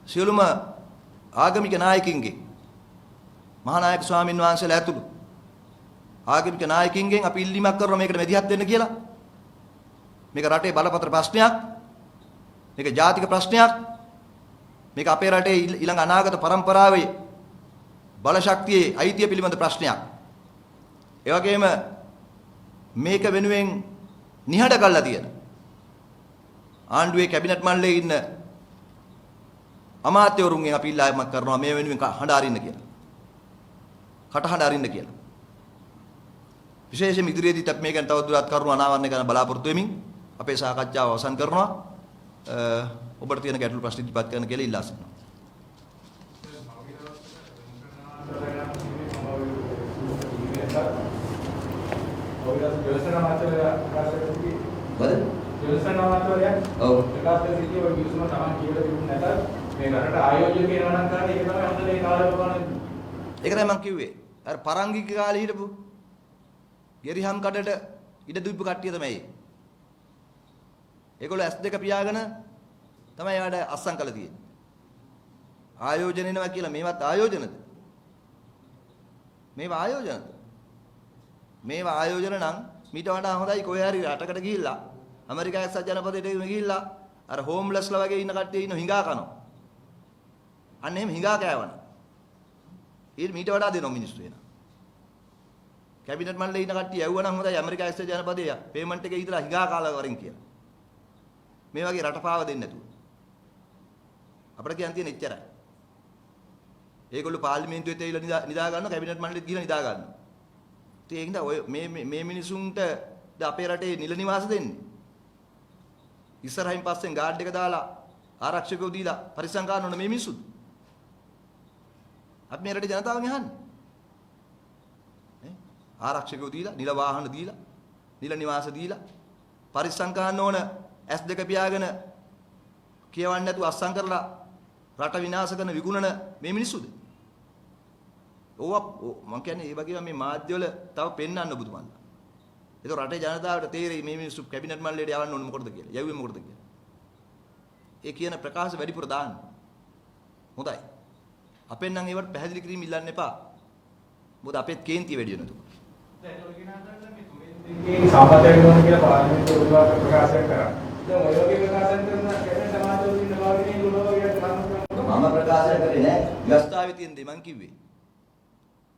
සියලුම ආගමික නායකින්ගේ මහානායක ස්වාමින් වහන්සේලා ඇතුළු ආගමික නායකින්ගෙන් අපි ඉල්ලීමක් කරනවා මේකට මැදිහත් වෙන්න කියලා. මේක රටේ බලපත්‍ර ප්‍රශ්නයක්. මේක ජාතික ප්‍රශ්නයක්. මේක අපේ රටේ ඊළඟ අනාගත පරම්පරාවේ බලශක්තියේ අයිතිය පිළිබඳ ප්‍රශ්නයක්. ඒ වගේම මේක වෙනුවෙන් නිහඬ කළා තියෙන ආණ්ඩුවේ කැබිනට් මණ්ඩලයේ ඉන්න අමාත්‍යවරුන්ගෙන් අපි ඉල්ලාමක් කරනවා මේ වෙනුවෙන් හඬ අරින්න කියලා. කටහඬ අරින්න කියලා. විශේෂයෙන් ඉදිරියේදීත් අපි මේක ගැන තවදුරටත් කරුණු අනාවරණය කරන්න බලාපොරොත්තු වෙමින් අපේ සාකච්ඡාව අවසන් කරනවා. ඔබට තියෙන ගැටළු ප්‍රශ්න ඉදිරිපත් කරන්න කියලා ඉල්ලා සිටිනවා. ඒක තමයි මම කිව්වේ. අර පරංගික කාලේ හිටපු ගෙරිහම් කඩට ඉඩ දුප්පු කට්ටිය තමයි. ඒගොල්ලෝ S2 පියාගෙන තමයි ආඩ අස්සම් කළ තියෙන්නේ. ආයෝජන එනවා කියලා මේවත් ආයෝජනද? මේවා ආයෝජනද? මේවා ආයෝජන නම් මීට වඩා හොඳයි කොහේ හරි රටකට ගිහිල්ලා ඇමරිකා එක්සත් ජනපදයට ගිහිල්ලා අර හෝම්ලස්ලා වගේ ඉන්න කට්ටිය ඉන්න හිඟා කනවා. අන්න එහෙම හිඟා කෑවන. මීට වඩා දෙනවා මිනිස්සු එන. කැබිනට් මණ්ඩලේ ඉන්න කට්ටිය යවුවනම් හොඳයි ඇමරිකා එක්සත් ජනපදයේ පේමන්ට් එකේ ඉඳලා හිඟා කාලා වරින් කියලා. මේ වගේ රටපාව දෙන්නේ නැතුව. අපිට කියන්න තියෙන එච්චරයි. ඒගොල්ලෝ පාර්ලිමේන්තුවෙත් ඇවිල්ලා නිදා ගන්නවා කැබිනට් මණ්ඩලෙත් ගිහලා නිදා ගන්නවා. ඉතින් ඒකින්ද ඔය මේ මිනිසුන්ට අපේ රටේ නිල නිවාස දෙන්නේ. ඉස්සරහින් පස්සෙන් ගාඩ් එක දාලා ආරක්ෂකයෝ දීලා පරිස්සම් ගන්න ඕන මේ මිනිස්සුත්. අපි මේ රටේ ජනතාවගෙන් අහන්නේ. ආරක්ෂකයෝ දීලා, නිල වාහන දීලා, නිල නිවාස දීලා, පරිස්සම් කරන්න ඕන S2 පියාගෙන කියවන්නේ නැතුව අස්සම් කරලා රට විනාශ කරන විගුණන මේ මිනිස්සුද? ඕවා මම කියන්නේ ඒ වගේම මේ මාධ්‍යවල තව පෙන්වන්න බුදුමන්ලා. ඒක රටේ ජනතාවට තේරෙයි මේ මිනිස්සු කැබිනට් මණ්ඩලයට යවන්න ඕනේ මොකටද කියලා. යවුවේ මොකටද කියලා. ඒ කියන ප්‍රකාශ වැඩිපුර දාන්න. හොඳයි. අපෙන් නම් ඒවට පැහැදිලි කිරීම ඉල්ලන්න එපා. මොකද අපේත් කේන්තිය වැඩි වෙනවා. දැන් ඔය කියන අතරේ මේ තුමින් සාපතයක් වෙනවා කියලා පාර්ලිමේන්තුවේ උදව්වක් ප්‍රකාශ කරා. දැන් ඔය වගේ ප්‍රකාශන කරන කැබිනට් සමාජයේ ඉන්න බාහිරින් මම ප්‍රකාශ කරේ නෑ. ව්‍යවස්ථාවේ තියෙන දේ මං කිව්වේ.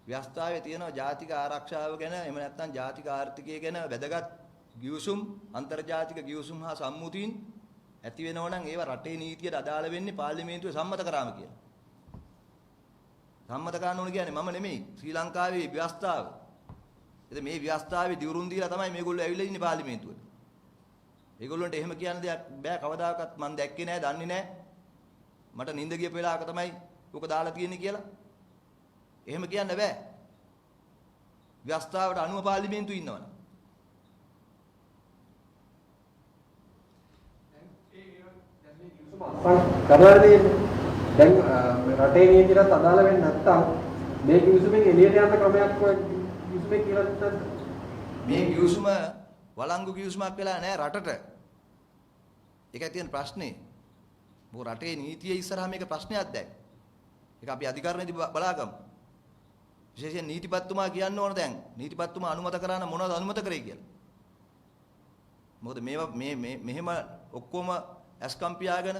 ව්‍යවස්ථාවේ තියෙනවා ජාතික ආරක්ෂාව ගැන එහෙම නැත්නම් ජාතික ආර්ථිකය ගැන වැදගත් ගිවිසුම් අන්තර්ජාතික ගිවිසුම් හා සම්මුතීන් ඇති වෙනවා නම් ඒවා රටේ නීතියට අදාළ වෙන්නේ පාර්ලිමේන්තුවේ සම්මත කරාම කියලා. සම්මත කරන්න ඕන කියන්නේ මම නෙමෙයි ශ්‍රී ලංකාවේ ව්‍යවස්ථාව. ඉතින් මේ ව්‍යවස්ථාවේ දිවුරුම් දීලා තමයි මේගොල්ලෝ ඇවිල්ලා ඉන්නේ පාර්ලිමේන්තුවට. මේගොල්ලන්ට එහෙම කියන්න දෙයක් බෑ කවදාකවත් මම දැක්කේ නෑ දන්නේ නෑ. මට නිින්ද ගිය වෙලාවක තමයි ඔක දාලා තියෙන්නේ කියලා. එහෙම කියන්න බෑ. ව්‍යවස්ථාවට අනුව පාර්ලිමේන්තුවේ ඉන්නවනේ. කරලාදී දැන් රටේ නීතියට අදාළ වෙන්නේ නැත්නම් මේ කිවිසුමෙන් එළියට යන්න ක්‍රමයක් කිවිසුමේ කියලා නැත්නම් මේ කිවිසුම වළංගු කිවිසුමක් වෙලා නැහැ රටට. ඒකයි තියෙන ප්‍රශ්නේ. මොකද රටේ නීතිය ඉස්සරහා මේක ප්‍රශ්නයක් දැන්. ඒක අපි අධිකරණයේදී බලාගමු. විශේෂයෙන් නීතිපතිතුමා කියන්න ඕන දැන්. නීතිපතිතුමා අනුමත කරා නම් මොනවද අනුමත කරේ කියලා. මොකද මේවා මෙහෙම ඔක්කොම ඇස්කම් පියාගෙන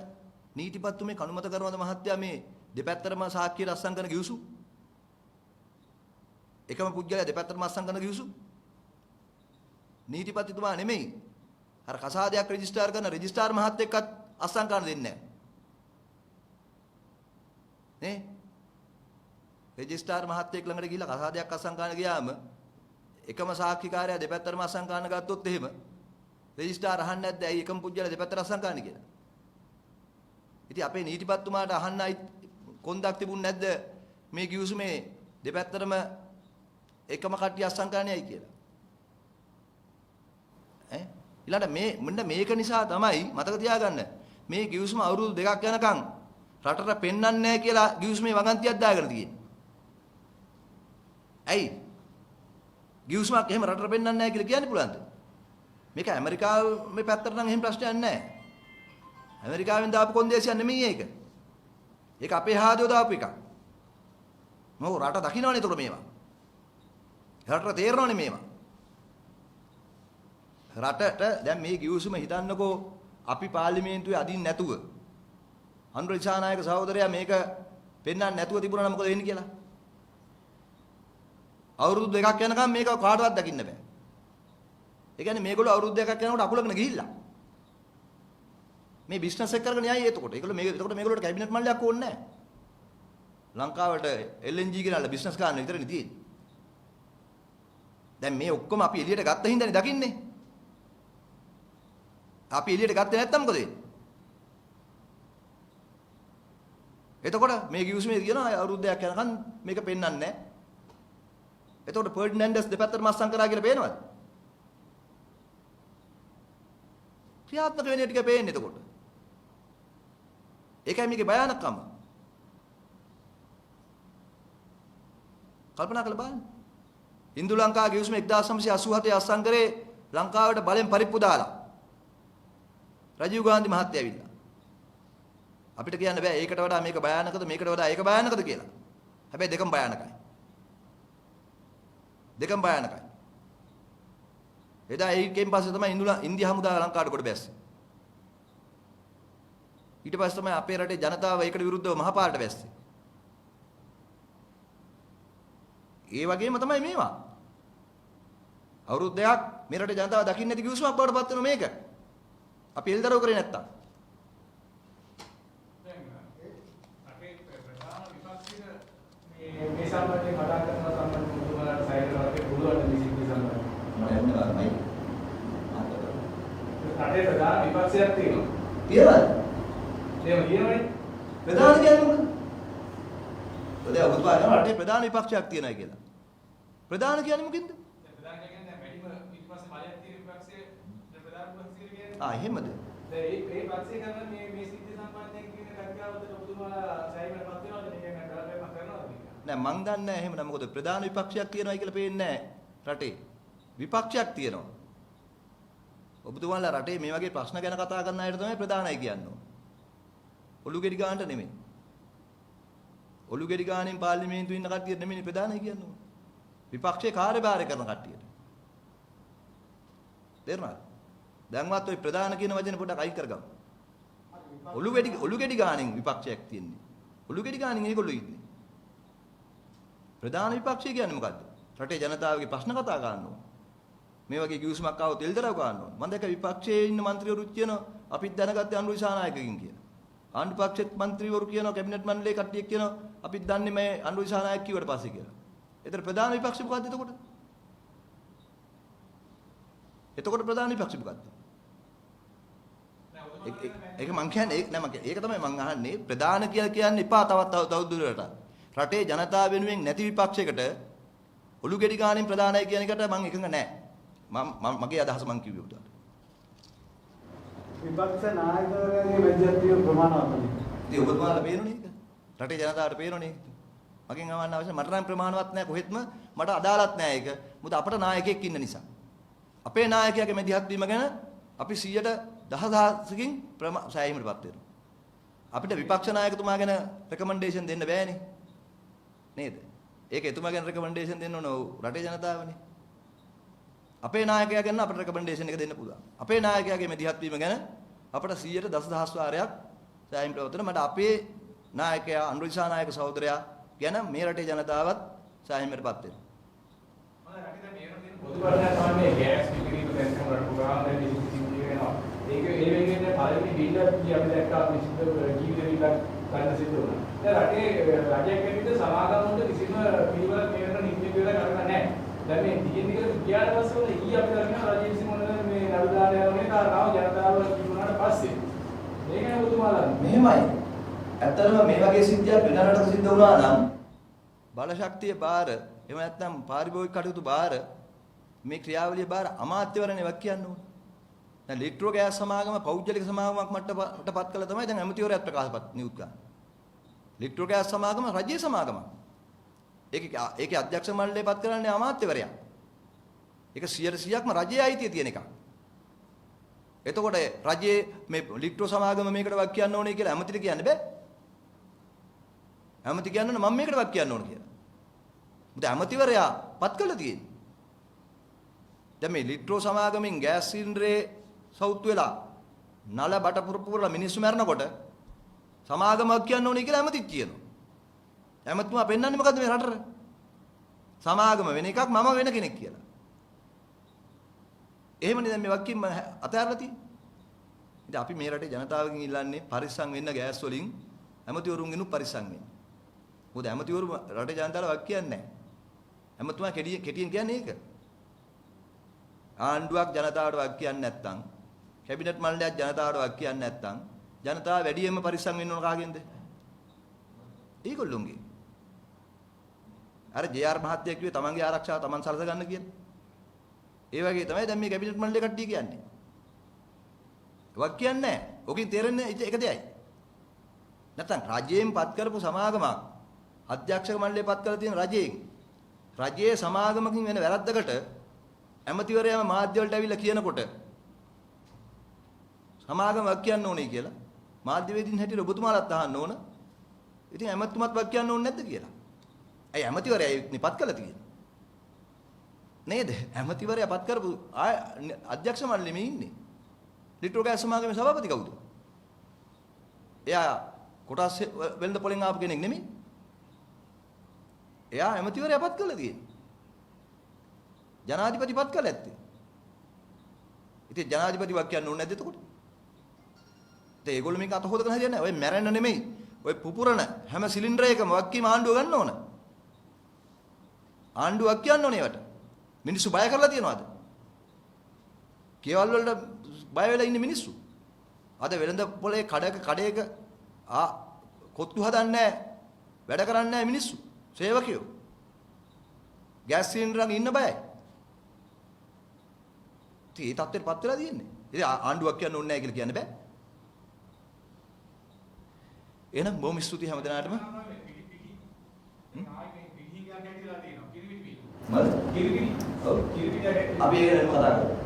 නීතිපතිතුමේ අනුමත කරනවද මහත්තයා මේ දෙපැත්තටම සාක්ෂි රස්සම් කරන කිවිසු? එකම පුද්ගලයා දෙපැත්තටම අස්සම් කරන කිවිසු? නීතිපතිතුමා නෙමෙයි. අර කසාදයක් රෙජිස්ටර් කරන රෙජිස්ට්‍රාර් මහත්තයෙක්වත් අස්සම් කරන්න දෙන්නේ නැහැ. නේ? රෙජිස්ට්‍රාර් මහත්තයෙක් ළඟට ගිහිල්ලා කසාදයක් අස්සම් කරන්න ගියාම එකම සාක්ෂිකාරයා දෙපැත්තටම අස්සම් කරන්න ගත්තොත් එහෙම රෙජිස්ට්‍රාර් අහන්නේ නැද්ද ඇයි එකම පුද්ගලයා දෙපැත්තට අස්සම් කරන්න කියලා? ඉතින් අපේ නීතිපතිතුමාට අහන්නයි කොන්දක් තිබුණ නැද්ද මේ කිවිසුමේ දෙපැත්තටම එකම කට්ටිය අස්සම් කරන්නේයි කියලා? ඊළඟට මෙන්න මේක නිසා තමයි මතක තියාගන්න මේ කිවිසුම අවුරුදු 2ක් යනකම් රටට පෙන්වන්නේ නැහැ කියලා කිවිසුමේ වගන්තියක් දාගෙන තියෙන්නේ. ඇයි? කිවිසුමක් එහෙම රටට පෙන්වන්නේ නැහැ කියලා කියන්න පුළුවන්ද? මේක ඇමරිකාවේ පැත්තට නම් එහෙම ප්‍රශ්නයක් නැහැ. ඇමරිකාවෙන් දාපු කොන්දේසියක් නෙමෙයි ඒක. ඒක අපේ හාදෝ දාපු එකක්. මොකද රට දකින්නවනේ ඒතකොට මේවා. රටට තේරෙනවනේ මේවා. රටට දැන් මේ කිවිසුම හිතන්නකෝ අපි පාර්ලිමේන්තුවේ අදින්න නැතුව අනුර දිසානායක සහෝදරයා මේක පෙන්වන්න නැතුව තිබුණා නම් මොකද වෙන්නේ කියලා. අවුරුදු 2ක් යනකම් මේක කාටවත් දකින්න බෑ. ඒ කියන්නේ මේගොල්ලෝ අවුරුදු 2ක් යනකොට අකුලගෙන ගිහිල්ලා. මේ බිස්නස් එක කරගෙන යයි එතකොට. එතකොට මේගොල්ලෝට කැබිනට් මණ්ඩලයක් ඕනේ නැහැ. ලංකාවට LNG ගෙනල්ලා බිස්නස් කරන්න විතරනේ තියෙන්නේ. දැන් මේ ඔක්කොම අපි එළියට ගත්ත හින්දානේ දකින්නේ. අපි එළියට ගත්තේ නැත්තම් මොකද වෙන්නේ? එතකොට මේ කිවිසුමේ කියනවා අවුරුද්දයක් යනකම් මේක පෙන්වන්නේ නැහැ. එතකොට ෆර්ඩිනැන්ඩස් දෙපැත්තට මස්සම් කරා කියලා පේනවද? ක්‍රියාත්මක වෙන්නේ ටික පේන්නේ එතකොට. ඒකයි මේකේ භයානකම. කල්පනා කරලා බලන්න. ඉන්දු ලංකා කිවිසුම 1987 අස්සම් කරේ ලංකාවට බලෙන් පරිප්පු දාලා. රජීව් ගාන්ධි මහත්තයා ඇවිල්ලා. අපිට කියන්න බෑ ඒකට වඩා මේක භයානකද මේකට වඩා ඒක භයානකද කියලා. හැබැයි දෙකම භයානකයි. දෙකම භයානකයි. එදා ඒකෙන් පස්සේ තමයි ඉන්දියා හමුදාව ලංකාවට කොට බැස්සේ. ඊට පස්සේ තමයි අපේ රටේ ජනතාව ඒකට විරුද්ධව මහපාරට බැස්සේ. ඒ වගේම තමයි මේවා. අවුරුදු 2ක් මේ රටේ ජනතාව දකින්න නැති කිවිසුමක් බවට පත් වෙනවා මේක. අපි එල්දරව් කරේ නැත්තම්. මේ සම්බන්ධයෙන් කතා කරන සම්බන්ධ මුතුමාලාට සයිඩ් එකේ පුළුවන් ඩිසිප්ලින් සම්බන්ධයෙන්. මම එන්නවා නයි. රටේ ප්‍රධාන විපක්ෂයක් තියෙනවා. තියනවාද? එහෙම කියනවනේ. ප්‍රධාන කියන්නේ මොකද? දැන් ඔබතුමා කියනවා රටේ ප්‍රධාන විපක්ෂයක් තියෙනවා කියලා. ප්‍රධාන කියන්නේ මොකෙන්ද? ප්‍රධාන කියන්නේ වැඩිම ඊට පස්සේ බලයක් තියෙන විපක්ෂයේ ප්‍රධාන විපක්ෂය කියන්නේ. එහෙමද? ඒ පක්ෂේ කරන මේ සිද්ධි සම්බන්ධයෙන් කියන කතාවලට ඔබතුමාලා සෑහීමකට පත් වෙනවද? මේ කියන්නේ කරලා කරනවද මේක? නෑ මං දන්නේ නැහැ එහෙම නෑ. මොකද ප්‍රධාන විපක්ෂයක් තියෙනවා කියලා පේන්නේ නැහැ රටේ. විපක්ෂයක් තියෙනවා. ඔබතුමාලා රටේ මේ වගේ ප්‍රශ්න ගැන කතා කරන අයට තමයි ප්‍රධානයි කියන්නේ. ඔලු ගෙඩි ගන්නට නෙමෙයි. ඔලු ගෙඩි ගානින් පාර්ලිමේන්තුවේ ඉන්න කට්ටිය නෙමෙයි ප්‍රධානයි කියන්නේ. විපක්ෂයේ කාර්යභාරය කරන කට්ටියට. තේරුණාද? දැන්වත් ওই ප්‍රධාන කියන වචනේ පොඩ්ඩක් අයින් කරගමු. ඔලු ගෙඩි ගානින් විපක්ෂයක් තියෙන්නේ. ඔලු ගෙඩි ගානින් ඒගොල්ලෝ ඉන්නේ. ප්‍රධාන විපක්ෂය කියන්නේ මොකද්ද? රටේ ජනතාවගේ ප්‍රශ්න කතා කරනවා. මේ වගේ කිවිසුමක් ආවොත් එල්දරව් ගන්නවා. මම දැක්ක විපක්ෂයේ ඉන්න മന്ത്രിවරුත් කියනවා අපිත් දැනගත්තේ අනුර දිසානායකකින් කියලා. ආණ්ඩු පක්ෂෙත් മന്ത്രിවරු කියනවා කැබිනට් මණ්ඩලයේ කට්ටියක් කියනවා අපිත් දන්නේ මේ අනුර දිසානායක කිව්වට පස්සේ කියලා. ඒතර ප්‍රධාන විපක්ෂය මොකද්ද එතකොට? එතකොට ප්‍රධාන විපක්ෂය මොකද්ද? ඒක මං කියන්නේ ඒක තමයි මං අහන්නේ ප්‍රධාන කියලා කියන්න එපා තවත් දුරට. රටේ ජනතාව වෙනුවෙන් නැති විපක්ෂයකට ඔලු ගෙඩි ගානින් ප්‍රධානයි කියන එකට මං එකඟ නැහැ. මගේ අදහස මං කිව්වේ උඩට. විපක්ෂ නායකවරයාගේ මැදිහත්වීම ප්‍රමාණවත්ද? ඉතින් ඔබතුමාලා පේනෝනේ ඒක. රටේ ජනතාවට පේනෝනේ. මගෙන් අහන්න අවශ්‍ය මට නම් ප්‍රමාණවත් නැහැ කොහෙත්ම මට අදාළත් නැහැ ඒක. මොකද අපට නායකයෙක් ඉන්න නිසා. අපේ නායකයාගේ මැදිහත්වීම ගැන අපි 100%කින් සෑහීමටපත් වෙනවා. අපිට විපක්ෂ නායකතුමා ගැන රෙකමෙන්ඩේෂන් දෙන්න බෑනේ. නේද? ඒක එතුමා ගැන රෙකමෙන්ඩේෂන් දෙන්න ඕන රටේ ජනතාවනේ. අපේ නායකයා ගැන අපිට රෙකමෙන්ඩේෂන් එක දෙන්න පුළුවන්. අපේ නායකයාගේ මැදිහත් වීම ගැන අපිට 100% වාරයක් සෑහීම් ප්‍රවතන මට අපේ නායකයා අනුර දිසානායක සහෝදරයා ගැන මේ රටේ ජනතාවත් සෑහීමටපත් වෙනවා. මම රටේ මේ වෙන පොදු බලයක් තමයි ගෑස් පිටින් දැක්කම රට පුරාම දැන් ඉතිරි වෙනවා. ඒක ඒ වෙන්නේ පළවෙනි බිල්ල අපි දැක්කා අපි ජීවිත බිල්ල ගන්න සිද්ධ වුණා. දැන් රටේ රජයක් ඇතුළත සමාගම් වලට කිසිම පිළිවෙලක් මේ වෙනකොට නිත්‍ය පිළිවෙලක් කරන්නේ නැහැ. දැන් මේ දිගින් දිගට ගියාට පස්සේ උන ඊ අපි කරගෙන රජයේ විසින් මොනද මේ නඩුදාන යන්නේ කාරණාව ජනතාව කිව්වනාට පස්සේ මේක නේ ඔබතුමාලා මෙහෙමයි. ඇත්තටම මේ වගේ සිද්ධියක් වෙන රටක සිද්ධ වුණා නම් බල ශක්තිය බාර එහෙම නැත්නම් පාරිභෝගික කටයුතු බාර මේ ක්‍රියාවලිය බාර අමාත්‍යවරණේ වක් කියන්න ඕනේ. දැන් ඉලෙක්ට්‍රෝ ගෑස් සමාගම පෞද්ගලික සමාගමක් මට්ටමටපත් කළා තමයි දැන් ඇමතිවරයාත් ප්‍රකාශපත් නියුත් ගන්න. ඉලෙක්ට්‍රෝ ගෑස් සමාගම රජයේ සමාගමක්. ඒකේ අධ්‍යක්ෂ මණ්ඩලය පත් කරන්නේ අමාත්‍යවරයා. ඒක 100%ක්ම රජයේ අයිතිය තියෙන එකක්. එතකොට රජයේ මේ ඉලෙක්ට්‍රෝ සමාගම මේකට වක් කියන්න ඕනේ කියලා ඇමතිට කියන්න බෑ. ඇමති කියන්නේ මම මේකට වක් කියන්න ඕනේ කියලා. මොකද ඇමතිවරයා පත් කළා තියෙන්නේ. දැන් මේ ඉලෙක්ට්‍රෝ සමාගමෙන් ගෑස් සිලින්ඩරේ සවුත් වෙලා නල බට පුරපුරලා මිනිස්සු මැරෙනකොට සමාගමක් කියන්න ඕනේ කියලා ඇමතිත් කියනවා. ඇමතුමා පෙන්වන්නේ මොකද්ද මේ රටට? සමාගම වෙන එකක් මම වෙන කෙනෙක් කියලා. එහෙමනේ දැන් මේ වක්කින් අතහැරලා තියෙන්නේ. ඉතින් අපි මේ රටේ ජනතාවගෙන් ඉල්ලන්නේ පරිස්සම් වෙන්න ගෑස් වලින් ඇමතිවරුන්ගෙනුත් පරිස්සම් වෙන්න. මොකද ඇමතිවරු රටේ ජනතාවට වක් කියන්නේ නැහැ. ඇමතුමා කෙටියෙන් කියන්නේ ඒක. ආණ්ඩුවක් ජනතාවට වක් කියන්නේ නැත්නම් කැබිනට් මණ්ඩලයක් ජනතාවට වක් කියන්නේ නැත්නම් ජනතාව වැඩියෙන්ම පරිස්සම් වෙන්න ඕන කාගෙන්ද? ඒගොල්ලොන්ගේ. අර ජේ.ආර් මහත්තයා කිව්වේ තමන්ගේ ආරක්ෂාව තමන් සලස ගන්න කියලා. ඒ වගේ තමයි දැන් මේ කැබිනට් මණ්ඩලයේ කට්ටිය කියන්නේ. වක් කියන්නේ නැහැ. ඔකින් තේරෙන්නේ එක දෙයයි. නැත්නම් රජයෙන් පත් කරපු සමාගමක් අධ්‍යක්ෂක මණ්ඩලයේ පත් කරලා තියෙන රජයේ සමාගමකින් වෙන වැරද්දකට ඇමතිවරයාම මාධ්‍ය වලට ඇවිල්ලා කියනකොට සමාගම වක් කියන්න ඕනේ කියලා මාධ්‍යවේදීන් හැටියට ඔබතුමාලත් අහන්න ඕන. ඉතින් ඇමතුමත් වක් කියන්න ඕනේ නැද්ද කියලා? ඇයි ඇමතිවරයා නිපත් කළා තියෙන්නේ? නේද? ඇමතිවරයා පත් කරපු අධ්‍යක්ෂ මණ්ඩලෙම ඉන්නේ. ඉලෙක්ට්‍රෝ ගෑස් සමාගමේ සභාපති කවුද? එයා කොටස් වෙළඳ පොලෙන් ආපු කෙනෙක් නෙමෙයි. එයා ඇමතිවරයා පත් කළා තියෙන්නේ. ජනාධිපති පත් කළා ඇත්තේ. ඉතින් ජනාධිපති වක් කියන්න ඕනේ නැද්ද එතකොට? ඉතින් ඒගොල්ලෝ මේක අත හොදගෙන හරියන්නේ නැහැ. ඔය මැරෙන්න නෙමෙයි. ඔය පුපුරන හැම සිලින්ඩරයකම වක්කීම ආණ්ඩුව ගන්න ඕන. ආණ්ඩුවක් කියන්න ඕනේ ඒවට. මිනිස්සු බය කරලා තියනවාද? කේවල් වලට බය වෙලා ඉන්නේ මිනිස්සු. අද වෙළඳ පොලේ කඩේක කොත්තු හදන්නේ වැඩ කරන්නේ නැහැ මිනිස්සු. සේවකයෝ. ගෑස් සිලින්ඩරන් ඉන්න බයයි. ඉතින් ඒ තත්ත්වයට පත් වෙලා තියෙන්නේ. ඉතින් ආණ්ඩුවක් කියන්න ඕනේ නැහැ කියලා කියන්න බෑ. එහෙනම් බොහොම ස්තුතියි හැම දිනාටම. අපි ඒක කතා කරමු.